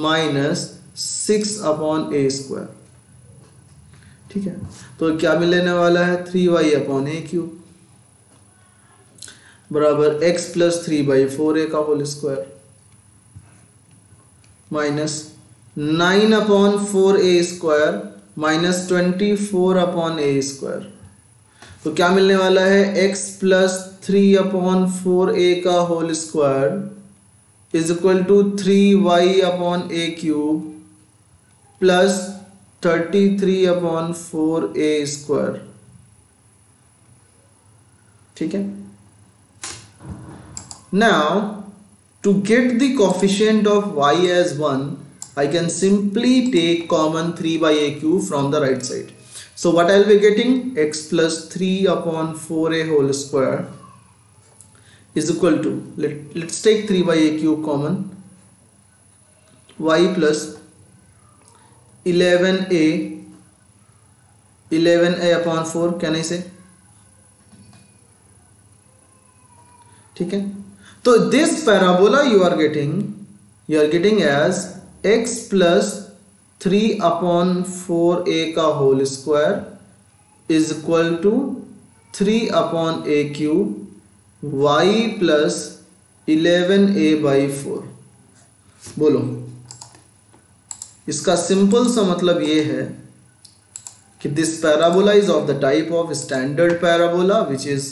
minus 6 upon a square. ठीक है? तो क्या मिलने वाला है 3y अपॉन a क्यूब बराबर x प्लस 3 बाई 4a का whole square minus 9 upon 4a square minus 24 upon a square. तो क्या मिलने वाला है x प्लस 3 अपॉन 4a का whole square is equal to 3y upon a cube plus 33 upon 4a square. ठीक है? Now to get the coefficient of y as 1 I can simply take common 3 by a cube from the right side. So what I'll be getting, x plus 3 upon 4a whole square is equal to, let's take 3 by a cube common, y plus 11a upon 4, can I say? ठीक है? तो this parabola you are getting as x plus 3 upon 4a का whole square is equal to 3 upon a cube y plus 11a by 4। बोलो, इसका simple सा मतलब ये है कि this parabola is of the type of standard parabola which is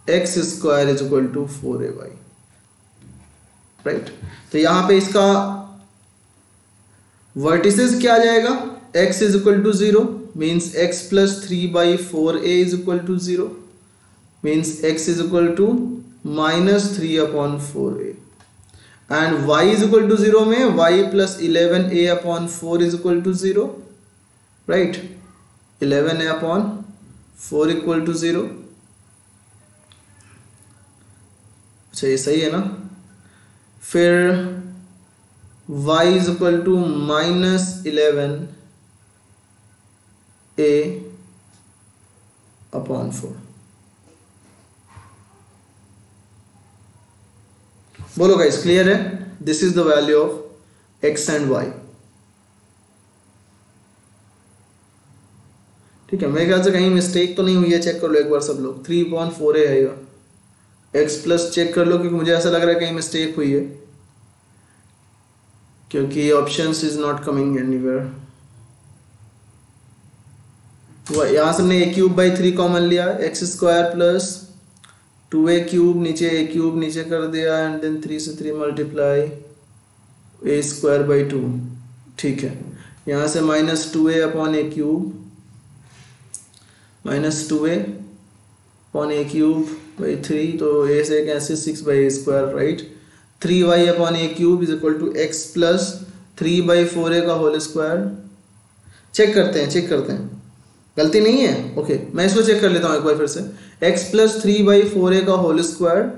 x square is equal to 4ay, right? तो यहां पे इसका वर्टिसेस क्या आ जाएगा, x is equal to 0 means x plus 3 by 4a is equal to 0, means x is equal to minus 3 upon 4a, and y is equal to 0 में y plus 11a upon 4 is equal to 0, right? 11a upon 4 equal to 0. अच्छा ये सही है ना? फिर y is equal to minus 11a upon 4. बोलो guys, clear है? This is the value of x and y. ठीक है, मेरे ख्याल से कहीं मिस्टेक तो नहीं हुई है, चेक कर लो एक बार सब लोग. 3/4a आएगा. x प्लस चेक कर लो, क्योंकि मुझे ऐसा लग रहा है कहीं मिस्टेक हुई है, क्योंकि options is not coming anywhere. यहाँ से हमने a³ / 3 कॉमन लिया, x² प्लस 2a³ नीचे a³ नीचे कर दिया, एंड देन 3 से 3 मल्टीप्लाई a² / 2. ठीक है, यहाँ से minus 2a upon a³ minus 2a upon a³ / 3, तो a से कैसे 6/a², राइट? 3y अपॉन a³ is equal to x plus 3/4a का होल स्क्वायर. चेक करते हैं, गलती नहीं है. ओके, मैं इसको चेक कर लेता हूँ एक बार फिर से. x प्लस 3/4a का होल स्क्वायर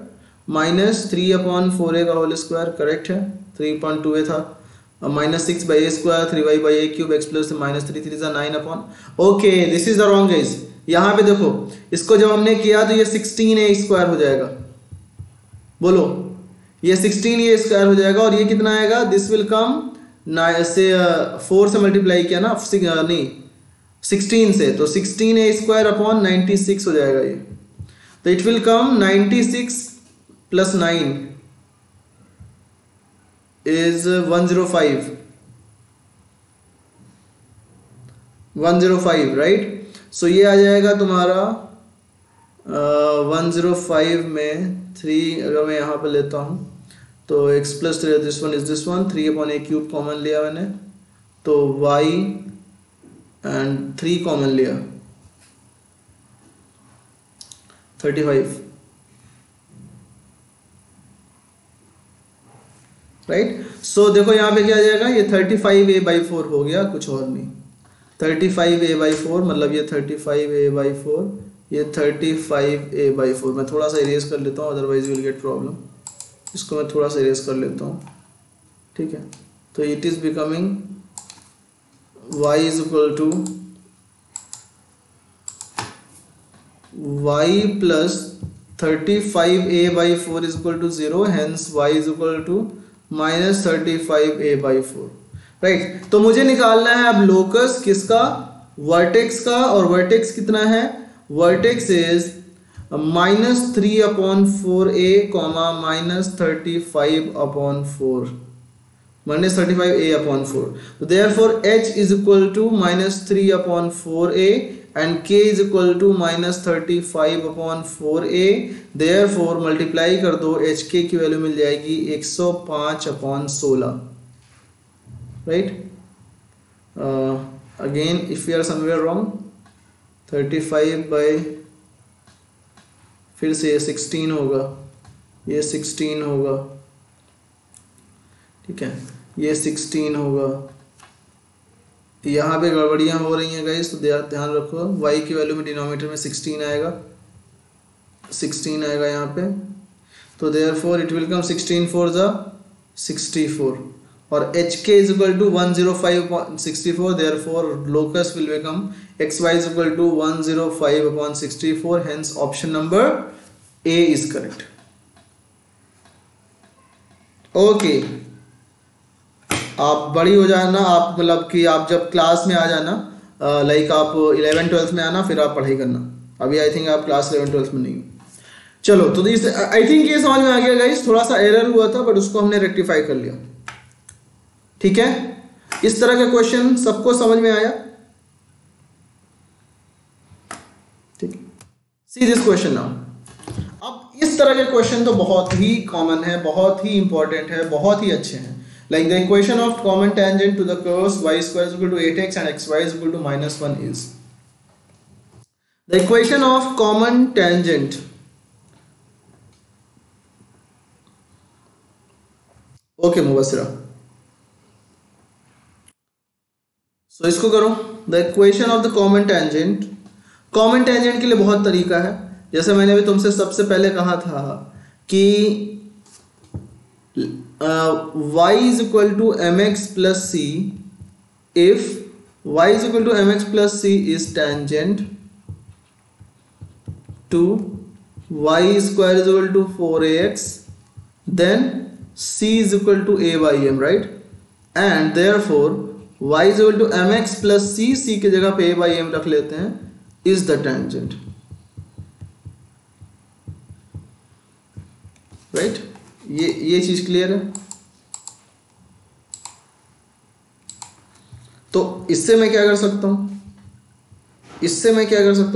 माइनस 3/4a का होल स्क्वायर, करेक्ट है? 3.2a था, minus 6/a², 3y/a³ x plus minus 3 3 9 upon. Okay, this is the wrong guys. यहाँ पे देखो, इसको जब हमने किया तो ये 16a² हो जाएगा. बोलो, ये 16a² हो जाएगा, और ये कितना आएगा? दिस विल कम 4 से मल्टीप्लाई किया ना, नहीं 16 से, तो 16a² अपॉन 96 हो जाएगा ये. तो it will come 96 plus 9 is 105, right? So ये आ जाएगा तुम्हारा 105 में 3, अगर मैं यहाँ पे लेता हूँ तो x plus 3 this one 3 upon a³ common लिया मैंने, तो y एंड 3 कॉमन लिया, 35, राइट? सो देखो यहाँ पे क्या आ जाएगा, ये 35a/4 हो गया, कुछ और नहीं. 35a/4 मतलब ये 35a/4, ये 35a/4. मैं थोड़ा सा इरेज कर लेता हूँ, अदरवाइज विल गेट प्रॉब्लम. इसको मैं थोड़ा सा इरेज कर लेता हूँ, ठीक है? तो it is becoming y is equal to y plus 35a/4 is equal to 0, hence y is equal to minus 35a/4, right? तो मुझे निकालना है अब लोकस किसका? वर्टेक्स का. और वर्टेक्स कितना है? Vertex is minus 3/4a comma minus 35/4 minus 35a/4. So therefore h is equal to minus 3/4a and k is equal to minus 35/4a. therefore multiply कर दो, hk की वैल्यू मिल जाएगी 105/16, right? Again if we are somewhere wrong, 35 by फिर से ये 16 होगा, ये 16 होगा, ठीक है? ये 16 होगा. यहाँ पे गड़बड़ियाँ हो रही हैं गाइस, तो ध्यान रखो. y की वैल्यू में डिनोमिनेटर में 16 आएगा, 16 आएगा यहाँ पे. तो देयरफॉर इट विल कम 16 4 ज़ा 64, और hk is equal to 105/64. Therefore locus will become xy is equal to 105/64. Hence option number A is correct. Okay, आप बड़ी हो जाना, आप मतलब कि आप जब क्लास में आ जाना, लाइक आप 11-12 में आना, फिर आप पढ़ाई करना. अभी आई थिंक आप क्लास 11-12 में नहीं हो. चलो, तो इस आई थिंक ये समझ में आ गया गाइस. थोड़ा सा एरर हुआ था, बट उसको हमने रेक्टिफाई कर लिया, ठीक है? इस तरह के क्वेश्चन सबको समझ में आया, ठीक? See this question now. अब इस तरह के क्वेश्चन तो बहुत ही कॉमन है, बहुत ही इंपॉर्टेंट है, बहुत ही अच्छे हैं. Like the equation of common tangent to the curves y square is equal to 8x and xy is equal to -1 is. The equation of common tangent okay Mubassira, so इसको करो। The equation of the common tangent. Common tangent के लिए बहुत तरीका है, जैसे मैंने भी तुमसे सबसे पहले कहा था कि y is equal to M x plus c if y is equal to M x plus c is tangent to y square is equal to 4ax, then c is equal to a by m, right? And therefore y is equal to mx plus c की जगह पे a by m रख लेते हैं, is the tangent, right? ये चीज clear है। तो इससे मैं क्या कर सकता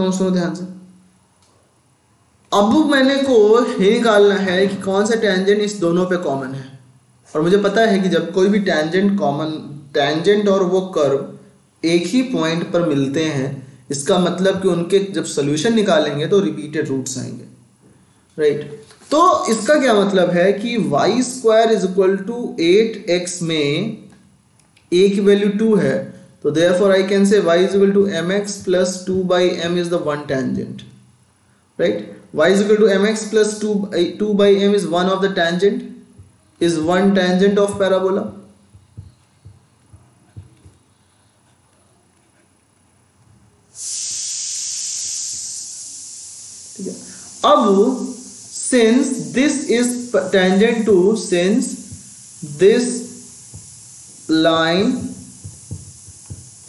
हूं, सुनो ध्यान से। अब मैंने को ये निकालना है कि कौन सा टेंजेंट इस दोनों पे कॉमन है, और मुझे पता है कि जब कोई भी टेंजेंट और वो कर्व एक ही पॉइंट पर मिलते हैं, इसका मतलब कि उनके जब सोल्यूशन निकालेंगे तो रिपीटेड रूट्स आएंगे, राइट? तो इसका क्या मतलब है कि y square is equal to 8x में a की वैल्यू 2 है, तो therefore I can say y is equal to mx plus 2 by m is the one tangent, right? Y is equal to mx plus 2 by m is one of the tangent, is one tangent of parabola. ठीक है। अब since this is tangent to, since this line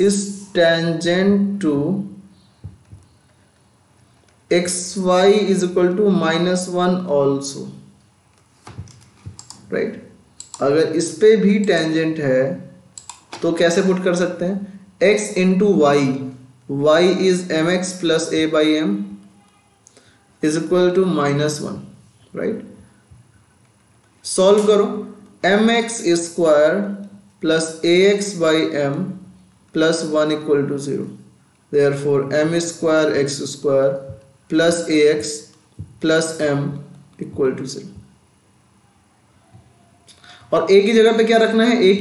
is tangent to xy is equal to -1 also, right? अगर इस पे भी tangent है तो कैसे पुट कर सकते हैं, x into y is mx plus a by m is equal to -1, right? Solve करो, mx square plus ax by m plus 1 equal to 0, therefore m square x square plus ax plus m equal to 0। और a की जगह पे क्या रखना है, a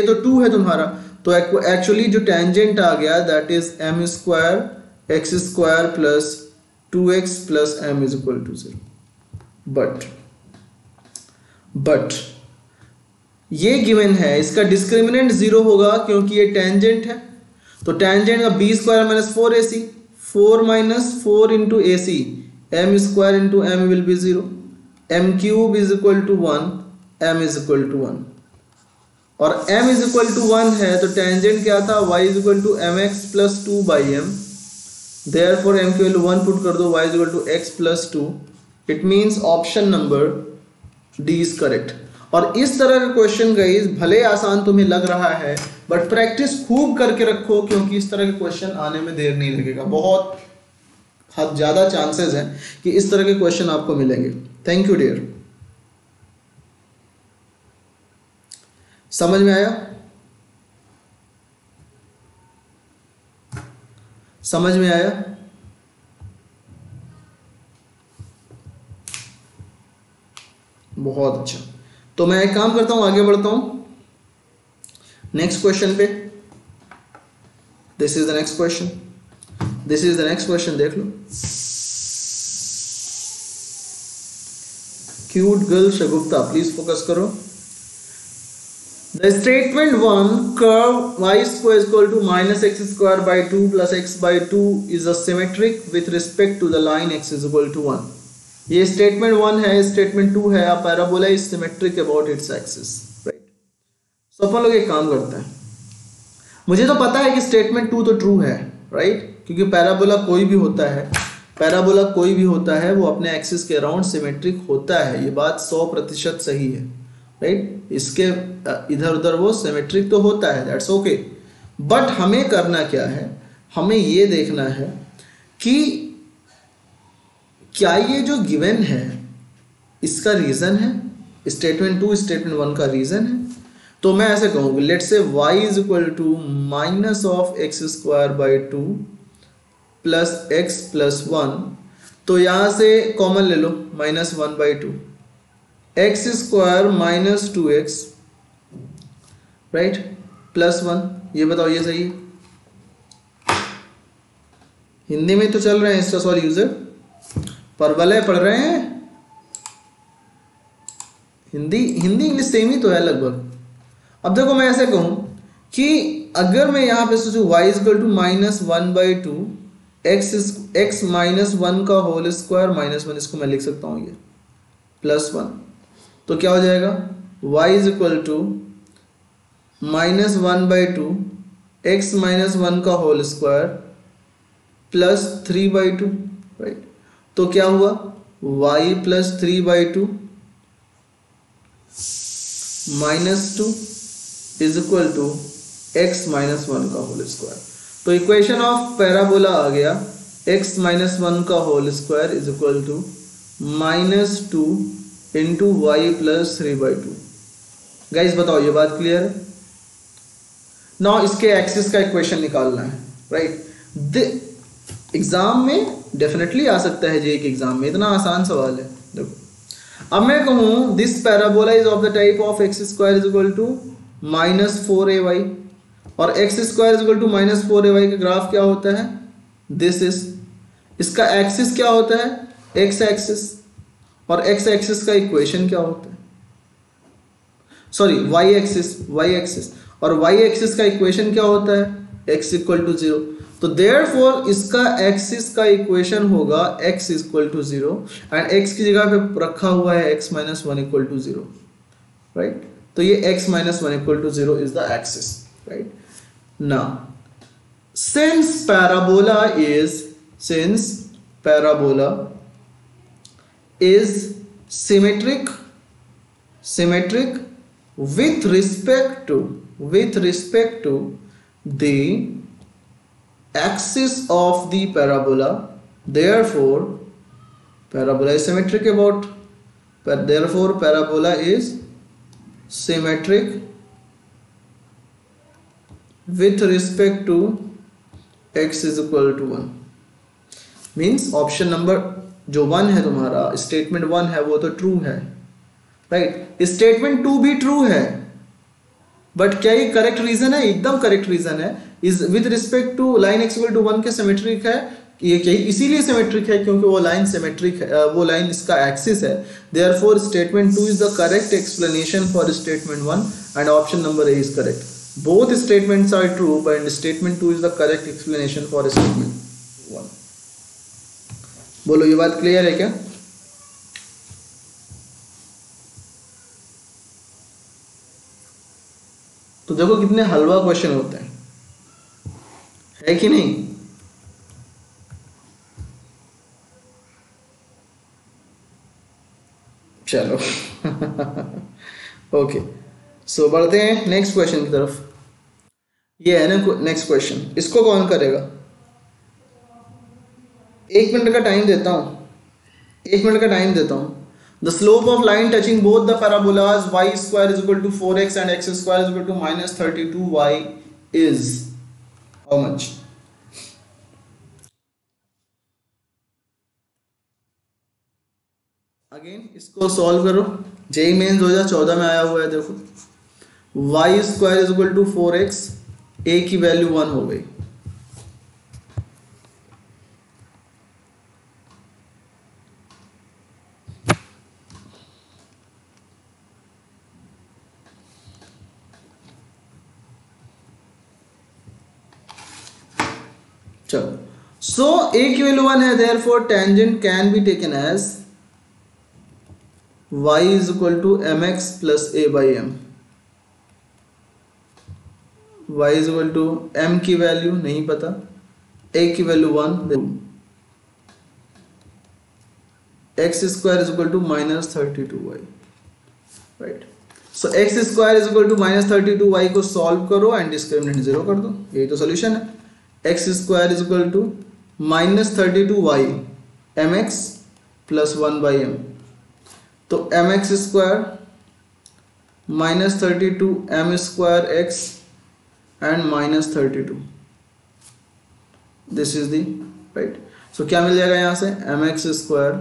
तो 2 है तुम्हारा, तो एक्चुअली जो टेंजेंट आ गया that is m square x square plus 2x plus m is equal to 0। But ये गिवन है, इसका डिस्क्रिमिनेंट 0 होगा क्योंकि ये टेंजेंट है, तो टेंजेंट का b square minus 4ac, 4 minus 4 into AC, m square into m will be 0, m cube is equal to 1, m is equal to 1, और m is equal to 1 है तो टेंजेंट क्या था, y is equal to mx plus 2 by m, therefore m की value 1 put कर दो, y is equal to x plus 2, it means option number D is correct। और इस तरह का क्वेश्चन गाइस भले आसान तुम्हें लग रहा है, बट प्रैक्टिस खूब करके रखो, क्योंकि इस तरह के क्वेश्चन आने में देर नहीं लगेगा, बहुत ज़्यादा चांसेस हैं कि इस तरह के क्वेश्चन आपको मिलेंगे। Thank you dear. समझ में आया? समझ में आया? बहुत अच्छा। तो मैं एक काम करता हूं, आगे बढ़ता हूं नेक्स्ट क्वेश्चन पे। This is the next question, this is the next question, देख लो। Cute girl Shagufta, please focus करो। The statement 1, curve y square is equal to minus x square by 2 plus x by 2 is a symmetric with respect to the line x is equal to 1। ये statement 1 है, statement 2 है, a parabola is symmetric about its axis, right? So अपन लोग एक काम करते हैं, मुझे तो पता है कि statement 2 तो true है, right? क्योंकि पैराबोला कोई भी होता है, पैराबोला कोई भी होता है वो अपने एक्सिस के अराउंड सिमेट्रिक होता है, ये बात 100% सही है, राइट? इसके इधर उधर वो सिमेट्रिक तो होता है, दैट्स ओके। बट हमें करना क्या है, हमें ये देखना है कि क्या ये जो गिवन है इसका रीजन है, स्टेटमेंट 2 स्टेटमेंट 1 का रीजन है। तो मैं ऐसे कहूँगा, let say y is equal to minus of x square by 2 plus x plus 1, तो यहाँ से कॉमन ले लो, -1/2, x square minus 2x right, +1। ये बताओ ये सही है? हिंदी में तो चल रहे हैं इंस्टासॉल यूजर, पर भले पढ़ रहे हैं हिंदी इंग्लिश सेम ही तो है लगभग। अब देखो मैं ऐसे कहूं कि अगर मैं यहाँ पे सोचूं y इक्वल टू -1/2 x -1 का होल स्क्वायर -1, इसको मैं लिख सकता हूँ ये +1, तो क्या हो जाएगा y इक्वल टू -1/2 x -1 का होल स्क्वायर +3/2, राइट। तो क्या हुआ y +3/2 -2 is equal to x -1 का होल स्क्वायर। तो इक्वेशन ऑफ पैराबोला आ गया x -1 का whole square is equal to -2 into y +3/2। Guys बताओ ये बात क्लियर है? नाउ इसके एक्सिस का इक्वेशन निकालना है, राइट। एग्जाम में डेफिनेटली आ सकता है, जे के एग्जाम में, इतना आसान सवाल है। देखो अब मैं कहूं this parabola is of the type of x square is equal to -4ay और x square is equal to -4ay का ग्राफ क्या होता है? दिस इज, इसका एक्सिस क्या होता है? x एक्सिस, और x एक्सिस का इक्वेशन क्या होता है? सॉरी y एक्सिस, और y एक्सिस का इक्वेशन क्या होता है? x equal to 0। तो देयरफॉर इसका एक्सिस का इक्वेशन होगा x equal to 0 and x की जगह पे रखा हुआ है x -1 इक्वल टू 0, राइट। तो ये x -1 equal to 0 is the axis, right. Now since parabola is symmetric with respect to the axis of the parabola, therefore parabola is symmetric therefore parabola is symmetric with respect to x is equal to 1। Means option number जो 1 है तुम्हारा, statement 1 है वो तो true है, right. Statement 2 भी true है, but क्या ये करेक्ट रीजन है? एकदम करेक्ट रीजन है। Is with respect to line x equal to 1 के सिमेट्रिक है, ये इसीलिए सिमेट्रिक है क्योंकि वो लाइन सिमेट्रिक है, वो लाइन इसका एक्सिस है। Therefore statement 2 is the correct explanation for statement 1 and option number A is correct. Both statements are true, but statement 2 is the correct explanation for statement 1। बोलो ये बात क्लियर है क्या? तो देखो कितने हलवा क्वेश्चन होते हैं, है कि नहीं? चलो ओके, सो बढ़ते हैं नेक्स्ट क्वेश्चन की तरफ। ये है ना नेक्स्ट क्वेश्चन, इसको कौन करेगा? 1 मिनट का टाइम देता हूं। The slope of line touching both the parabolas y square is equal to 4x and x square is equal to -32y is how much? Again इसको सॉल्व करो। जेई मेंस 2014 में आया हुआ है, देखो y square is equal to 4x, a की value 1 हो गई, चलो। सो a की वैल्यू 1 है, therefore tangent can be taken as y is equal to mx plus a by m। y is equal to m की वैल्यू नहीं पता, a की value 1, x square is equal to -32y, right. So x square is equal to -32y को solve करो and discriminant 0 कर दो, यही तो सोल्यूशन है। x square is equal to -32y mx plus 1 by m, तो mx square -32 m square x and -32, this is the right. So क्या मिल जाएगा यहाँ से? mx square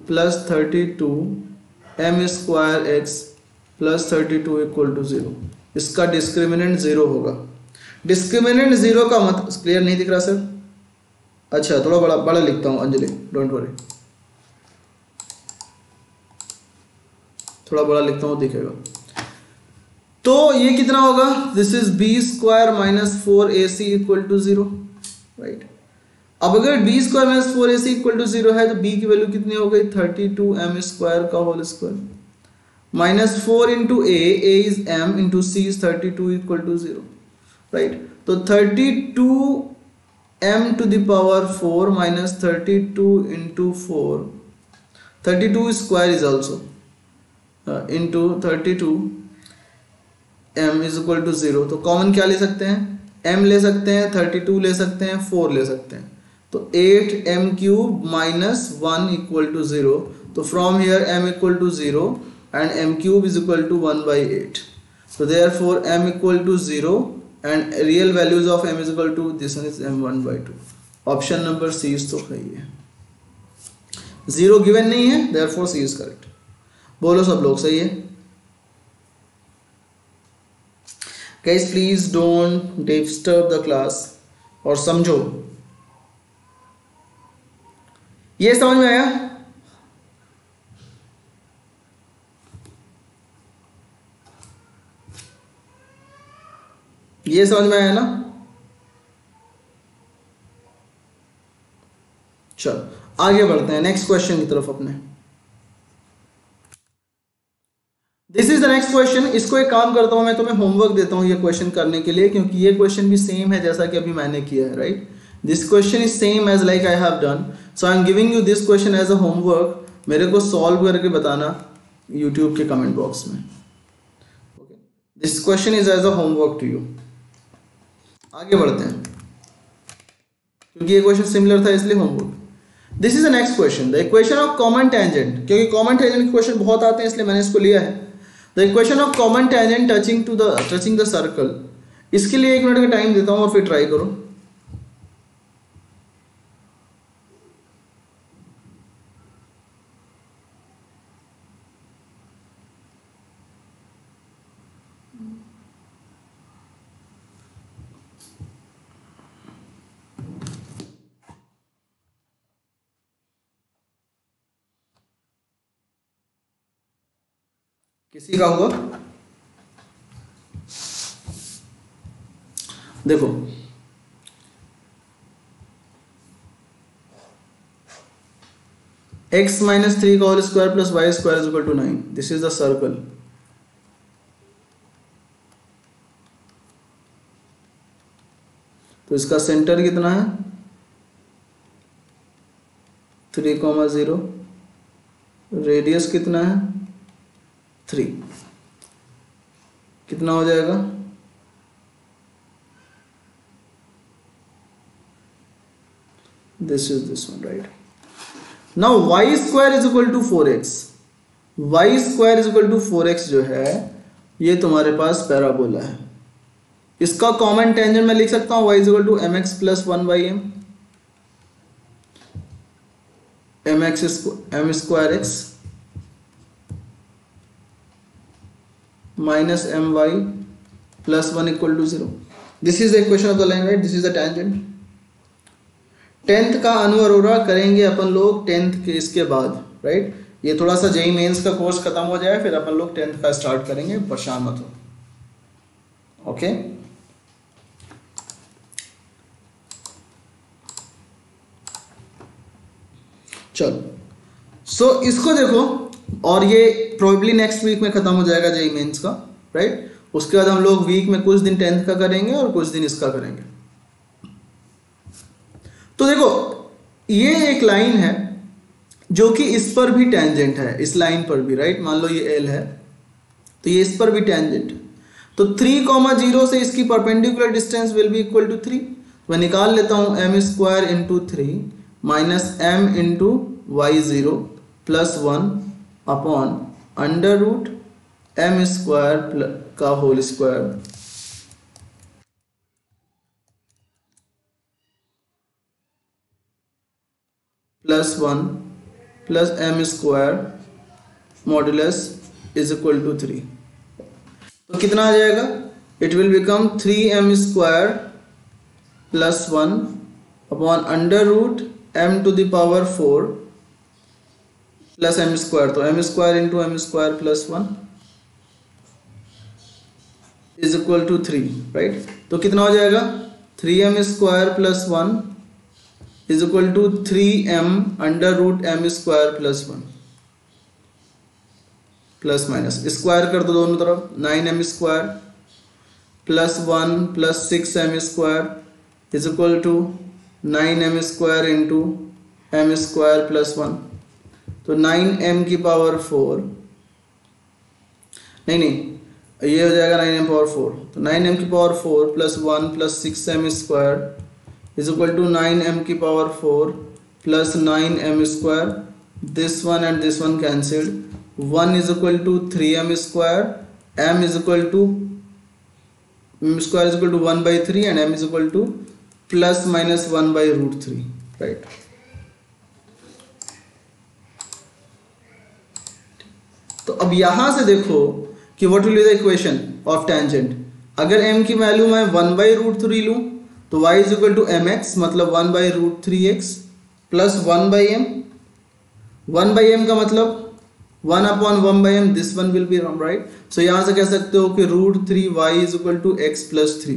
plus 32 m square x plus 32 equal to 0। इसका discriminant 0 होगा। Discriminant 0 का मतलब क्लियर नहीं दिख रहा सर? अच्छा थोड़ा बड़ा बड़ा लिखता हूँ अंजलि, डोंट वरी, थोड़ा बड़ा लिखता हूँ दिखेगा। तो ये कितना होगा? This is B square minus 4ac equal to 0, right. अब अगर B square minus 4ac equal to 0 है तो बी की वैल्यू कितनी हो गई? 32m स्क्वायर का whole square minus 4 into A is m into C is 32 equal to 0, right. तो 32m to the power 4 minus 32 into 4, 32 square is also into 32 m is equal to 0। तो common क्या ले सकते हैं? m ले सकते हैं, 32 ले सकते हैं, 4 ले सकते हैं। तो 8m cube minus 1 equal to 0। तो from here m equal to 0 and m cube is equal to 1/8। So therefore m equal to 0 and real values of m is equal to this one is m1/2. Option number C is तो सही है। 0 given नहीं है, therefore C is correct। बोलो सब लोग सही है? Guys please don't disturb the class और समझो। ये समझ में आया? ये समझ में आया ना? चलो आगे बढ़ते हैं नेक्स्ट क्वेश्चन की तरफ अपने। This is the next question. इसको एक काम करता हूं, मैं तुम्हें होमवर्क देता हूं ये क्वेश्चन करने के लिए, क्योंकि ये क्वेश्चन भी सेम है जैसा कि अभी मैंने किया है, right. This question is same as like I have done, so I am giving you this question as a homework. मेरे को सॉल्व करके बताना यूट्यूब के कमेंट बॉक्स में। Okay, this question is as a homework to you. आगे बढ़ते हैं, क्योंकि ये क्वेश्चन सिमिलर था इसलिए homework. This is the next question, the equation of common tangent. क्योंकि कॉमन टेंजेंट के क्वेश्चन बहुत आते हैं इसलिए मैंने इसको लिया है। The equation of common tangent touching the circle. इसके लिए 1 मिनट का टाइम देता हूं और फिर ट्राई करो। किसी का हुआ? देखो x माइनस 3 का whole square plus y square is equal to 9। This is the circle. तो इसका सेंटर कितना है? 3,0। रेडियस कितना है? 3। कितना हो जाएगा? This is this one, right. Now y square is equal to 4x। Y square is equal to 4x जो है ये तुम्हारे पास पैराबोला है। इसका कॉमन टेंजेंट मैं लिख सकता हूं y is equal to mx plus 1/m, m square x minus my plus 1 equal to 0। This is the equation of the line, right. This is the tangent. 10th का अनुअरोरा करेंगे अपन लोग 10th के इसके बाद, राइट। ये थोड़ा सा जेईई मेंस का कोर्स खत्म हो जाए फिर अपन लोग 10th का स्टार्ट करेंगे, परेशान मत हो। ओके, चलो सो इसको देखो, और ये प्रोबेबली नेक्स्ट वीक में खत्म हो जाएगा जेईई मेंस का, राइट। उसके बाद हम लोग वीक में कुछ दिन 10th का करेंगे और कुछ दिन इसका करेंगे। तो देखो ये एक लाइन है जो कि इस पर भी टेंजेंट है, इस लाइन पर भी, राइट। मान लो ये L है तो ये इस पर भी टेंजेंट है। तो 3,0 से इसकी perpendicular distance will be equal to 3। मैं निकाल लेता हूं m square into 3 minus m into y0 plus 1 upon under root m square का whole square plus 1 plus m square modulus is equal to 3। तो कितना आ जाएगा, it will become 3m square plus 1 upon under root m to the power 4 plus m square, तो m square into m square plus 1 is equal to 3, right. तो कितना हो जाएगा, 3m square plus 1 is equal to 3m under root m square plus 1 plus minus square कर दो दोनों तरफ, 9m square plus 1 plus 6m square is equal to 9m square into m square plus 1, तो 9m की power 4, नहीं ये हो जाएगा 9m पावर 4, तो 9m की power 4 plus 1 plus 6m square is equal to 9m की power 4 plus 9m square, this one and this one cancelled, 1 is equal to 3m square, m is equal to m square is equal to 1 by 3 and m is equal to plus minus 1 by root 3, right। तो अब यहां से देखो कि what will be the equation of tangent। अगर m की value मैं 1 by root 3 लूं तो y is equal to mx, मतलब 1 by root 3x plus 1 by m, 1 by m का मतलब 1 upon 1 by m, this one will be wrong, right। so यहां से कह सकते हो कि root 3y is equal to x plus 3,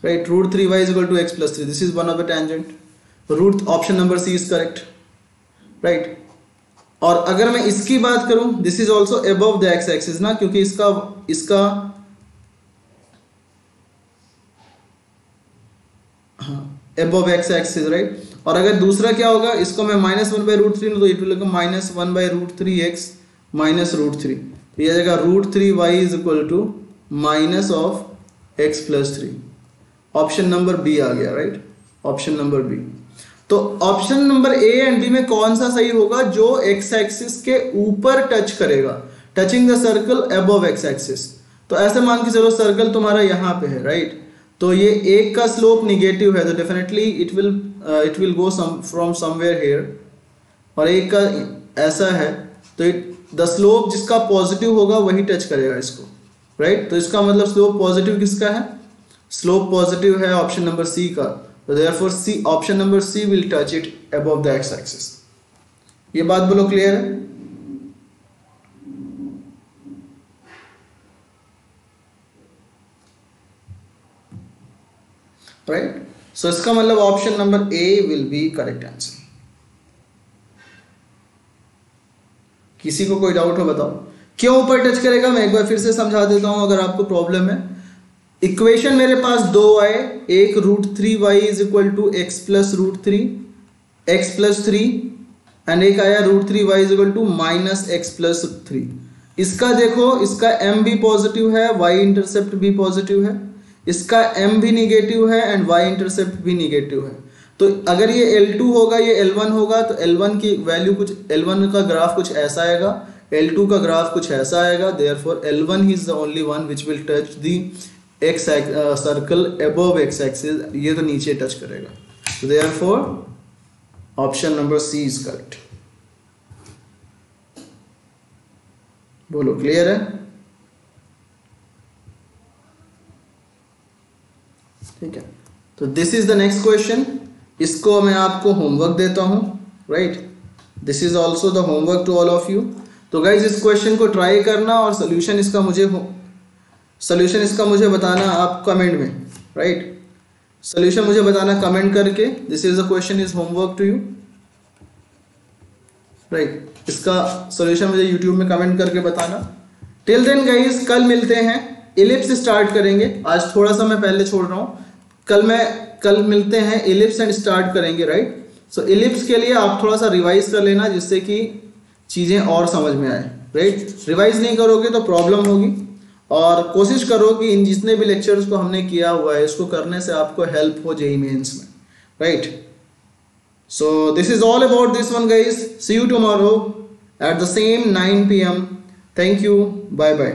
right, root 3y is equal to x plus 3, this is one of the tangent, root option number C is correct, right। और अगर मैं इसकी बात करूं, this is also above the x axis ना, क्योंकि इसका above x axis, right। और अगर दूसरा क्या होगा, इसको मैं -1 by root 3 तो it will become -1 by root 3x minus root 3, तो ये जाएगा root 3y is equal to minus of x plus 3, option number B आ गया, राइट, ऑप्शन नंबर बी। तो option number A and B में कौन सा सही होगा, जो x एक्सिस के ऊपर टच करेगा, touching the circle above x axis. तो ऐसे मान के चलो सर्कल तुम्हारा यहाँ पे है, राइट, तो ये एक का स्लोप निगेटिव है तो definitely it will go from somewhere here, और एक का ऐसा है तो द स्लोप जिसका पॉजिटिव होगा वही टच करेगा इसको, राइट। तो इसका मतलब स्लोप पॉजिटिव किसका है, स्लोप पॉजिटिव है ऑप्शन नंबर सी का, तो therefore C, option number C will touch it above the x axis. ये बात बोलो, क्लियर है। राइट, सो इसका मतलब option number A will be correct answer. किसी को कोई डाउट हो बताओ, क्यों ऊपर टच करेगा, मैं एक बार फिर से समझा देता हूं अगर आपको प्रॉब्लम है। इक्वेशन मेरे पास दो आए, एक √3y is equal to x plus √3 x plus 3 and एक आया √3y is equal to minus x plus 3। इसका देखो, इसका m भी पॉजिटिव है, y इंटरसेप्ट भी पॉजिटिव है, इसका m भी निगेटिव है एंड y इंटरसेप्ट भी निगेटिव है। तो अगर ये L2 होगा, ये L1 होगा, तो L1 की वैल्यू कुछ, L1 का ग्राफ कुछ ऐसा आएगा, L2 का ग्राफ कुछ ऐसा आएगा, therefore L1 is the only one which will touch the x circle above x axis, ये तो नीचे टच करेगा, तो therefore option number C is correct. बोलो, क्लियर है। ठीक है, तो this is the next question, इसको मैं आपको होमवर्क देता हूं, right, this is also the homework to all of you. तो गाइज इस क्वेश्चन को ट्राई करना और सोल्यूशन इसका मुझे बताना आप कमेंट में, राइट, सोल्यूशन मुझे बताना कमेंट करके, this is the question is homework to you, right, इसका सोल्यूशन मुझे यूट्यूब में कमेंट करके बताना। टिल देन गाइज, कल मिलते हैं, इलिप्स स्टार्ट करेंगे, आज थोड़ा सा मैं पहले छोड़ रहा हूँ, कल मिलते हैं, इलिप्स एंड स्टार्ट करेंगे, राइट। सो इलिप्स के लिए आप थोड़ा सा रिवाइज कर लेना जिससे कि चीज़ें और समझ में आए, राइट। रिवाइज नहीं करोगे तो प्रॉब्लम होगी, और कोशिश करो कि इन जितने भी लेक्चर्स को हमने किया हुआ है इसको करने से आपको हेल्प हो जेईई मेंस में, right. So this is all about this one guys, see you tomorrow at the same 9 PM। Thank you, bye bye.